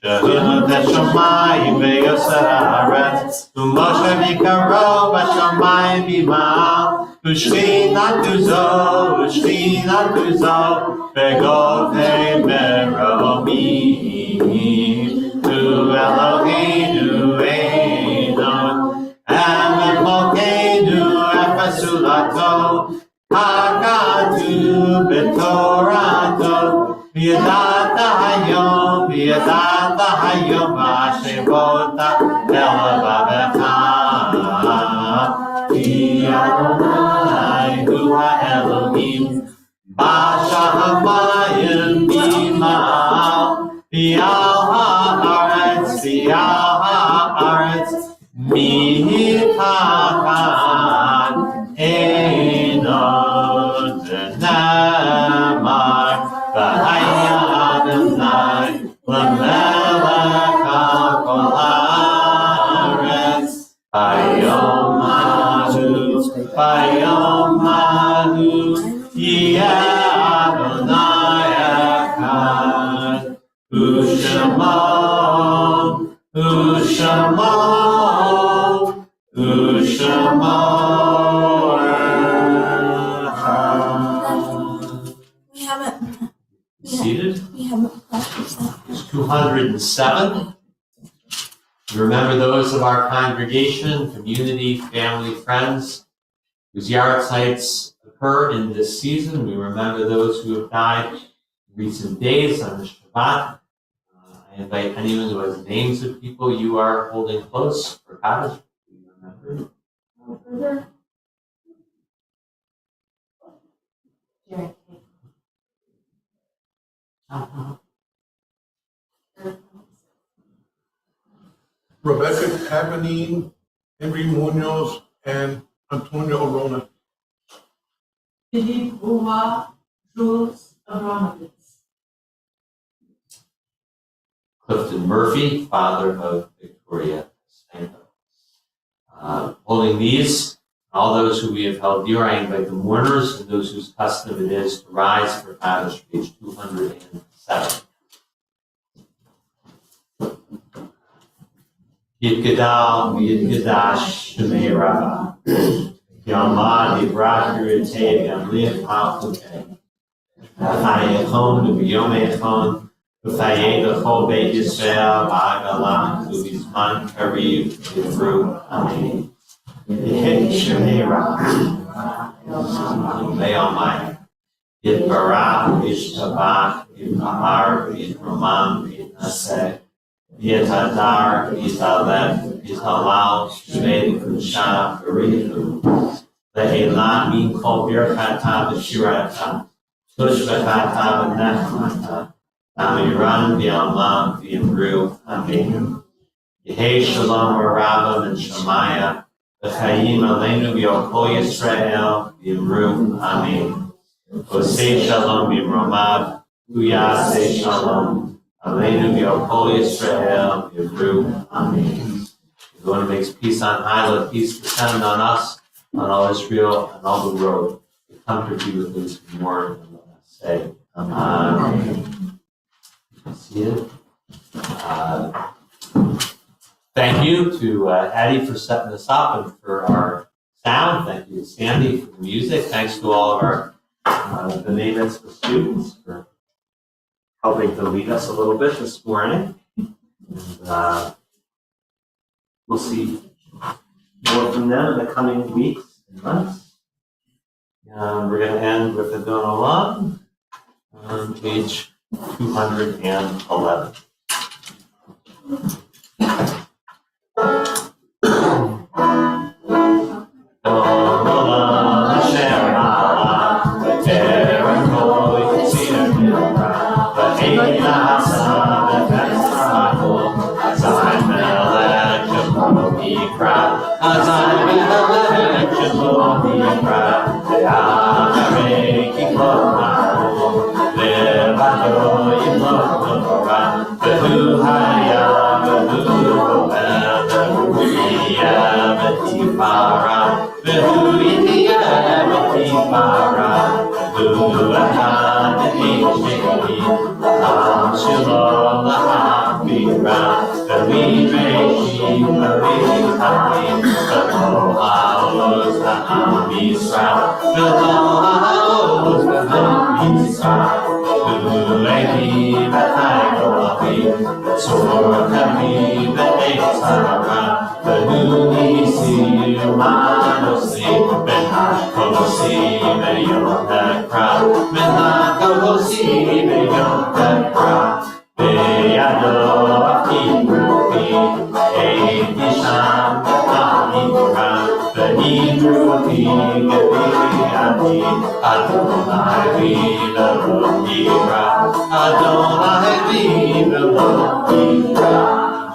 Shehilu Teshamayim Ve'yoser Haaretz U'Moshe V'Karo B'Shamayim B'Mal U'Shchinatu Zo V'Gotei Meromim U'Eloheinu Eidon Emet Malkeinu Efesulato Hakatu B'Torato V'yadata Hayom V'Ashevota Elabavecha Adonai Hu HaElohim B'Shamayim B'Mal V'Al Haaretz Mi'itakan Einon V'Nemar V'Haya Adonai L'Melech HaKol Haaretz Bayom Manu Yeh Adonai Echad U'Shemo We haven't practiced that. It's 207. Remember those of our congregation, community, family, friends whose yahrzeits occur in this season. We remember those who have died in recent days on the Shabbat. I invite anyone who has names of people you are holding close for Kaddish. Do you remember? Rebecca Cabanine, Henry Munoz, and Antonio Orona. Philippe Bois, Jules Abramovitz. Clifton Murphy, father of Victoria Stanko. Holding these All those who we have held dear, I invite the mourners and those whose custom it is to rise for Kaddish, page 207. Yitgadal, Yitgadash, Shemei Rabbah. Yamad, Yibrach, Yiritei, Yamliach, Malchutei. Chayechon, Ubiyomechon, Ufayeh, the whole Beit Yisrael, Ba'agalam, Ubizman, Kariv, Yivru, Amen. Shemei Rabbah. May Almighty. Yitbarach, Yishtabach, Yitahar, Yitramam, Yitnaseh. Yitadar, Yitalef, Yitalal, Shvei, Kusha, Barihu, Le'elah, Mikol, Birchata, B'shirata, Tush, B'chata, B'nechmata, Amiran, V'yamlam, V'yamru, Amen. Yehei Shalom, Rabba, and Shemaiah, V'chayim, Aleinu, V'yokol Yisrael, V'yamru, Amen. Osei Shalom, V'yamramav, Uyasei Shalom, Aleinu v'yokol Yisrael, Yivru, Amen. The Lord makes peace on high, let peace descend on us, on all Israel, and all the world. The comfort be with those who mourn, and let us say, Amen. See it? Thank you to Addie for setting this up and for our sound. Thank you to Sandy for the music. Thanks to all of our B'nai Mitzvah students for helping to lead us a little bit this morning. And, we'll see more from them in the coming weeks and months. We're going to end with the Don Olam on page 211.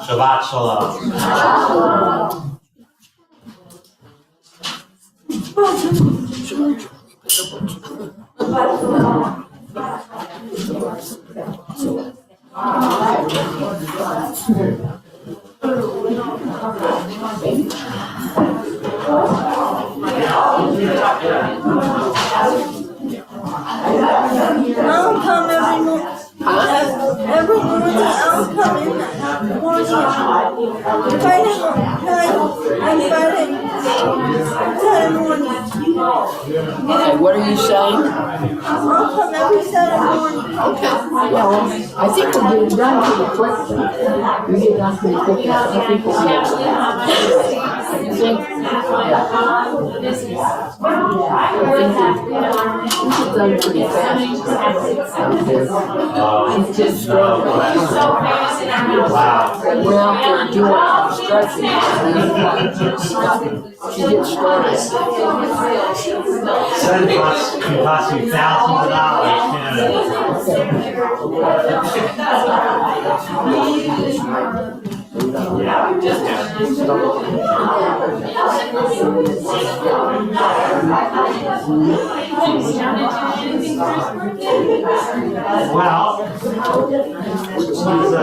Shabbat Shalom. I'll come every morning. Every morning I'll come in the morning. If I have time, I'm Friday. Saturday morning. Okay, what are you saying? I'll come every Saturday morning. Okay, well, I think we'll get it done pretty quickly. We get done pretty quickly. I think we'll get it done. You think? Yeah. We get done pretty fast. She just started. We're out there doing construction. She gets started. It can cost you thousands of dollars. Well, she's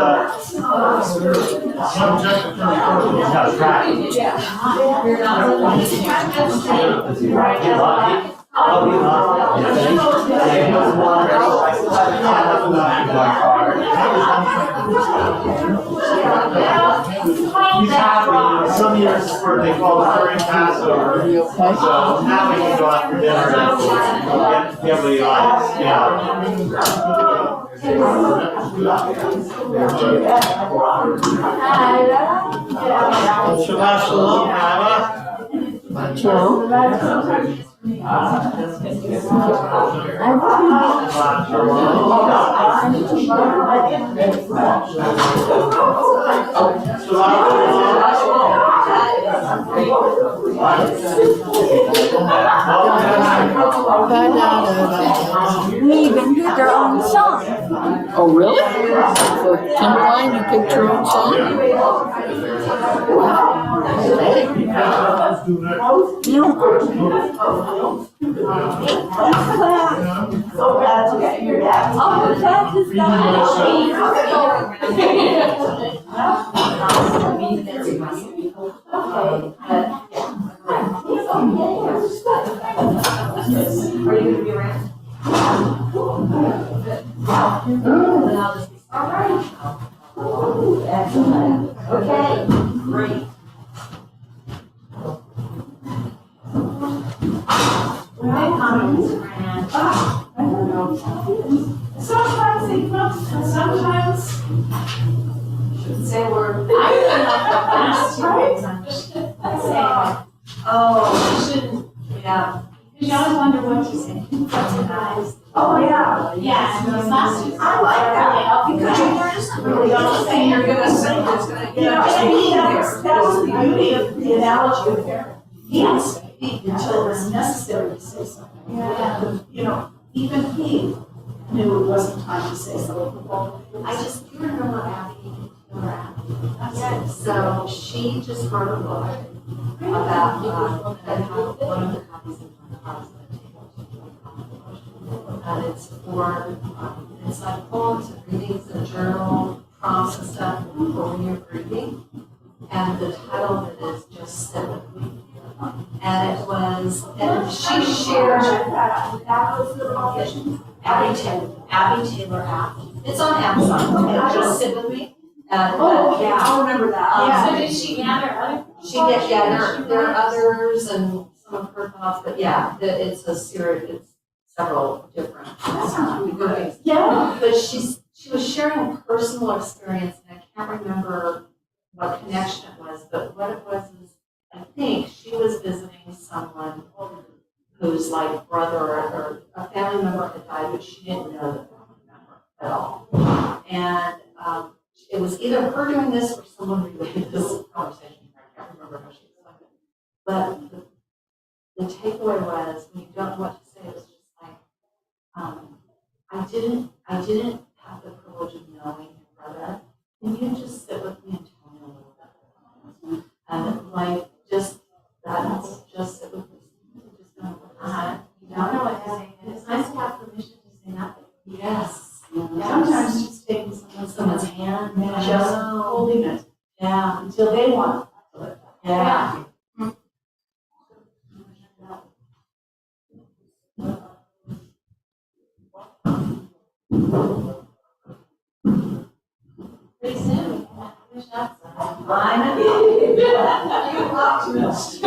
Subject to turn. That's right. He's happy. Some years where they call it during Passover. So now we can go out for dinner and get the eyes. Shabbat shalom, Hava. We even picked our own song. Oh, really? For Timberline, you picked your own song? So glad to get your dad. Oh, the class is Are you gonna be around? All right. Excellent. Okay, great. My comments ran. I don't know. Sometimes they come, and sometimes Should say we're. I don't know the last 2 weeks. I'm saying, oh, we shouldn't. Yeah. you always wonder what to say. Oh, yeah. Yeah, and those last two. I like that, because you just really don't think you're gonna say it's gonna, you know, I mean, that's the beauty of the analogy of parent. He didn't speak until it was necessary to say something. Yeah. You know, even he knew it wasn't time to say something. I just, you remember Abby? Remember Abby? Yeah, so she just wrote a book about, I have one of the copies in my house on the table. And it's for, it's like poems and readings and journal prompts and stuff for when you're grieving. And the title of it is Just Sit With Me. And it was, and she shared, That was the audition. Abby Taylor app. It's on Amazon. Just Sit With Me. Oh, okay, I remember that. So did she gather other? She did, yeah, there are others and some of her thoughts, but yeah, it's a series, it's several different. That sounds really good. Yeah, but she was sharing a personal experience, and I can't remember what connection it was, but what it was is, I think she was visiting someone whose like brother or a family member had died, but she didn't know the family member at all. And it was either her doing this or someone related this conversation. I can't remember how she explained it. But the takeaway was, when you don't know what to say, it was just like, I didn't have the privilege of knowing your brother. Can you just sit with me and tell me a little bit? And like, just sit with me. Just don't know what to say. You don't know what to say, and it's nice to have permission to say nothing. Yes. Sometimes just taking someone's hand and just holding it Yeah. until they want it. Yeah. Pretty soon, we can have to finish up. I know. You optimist.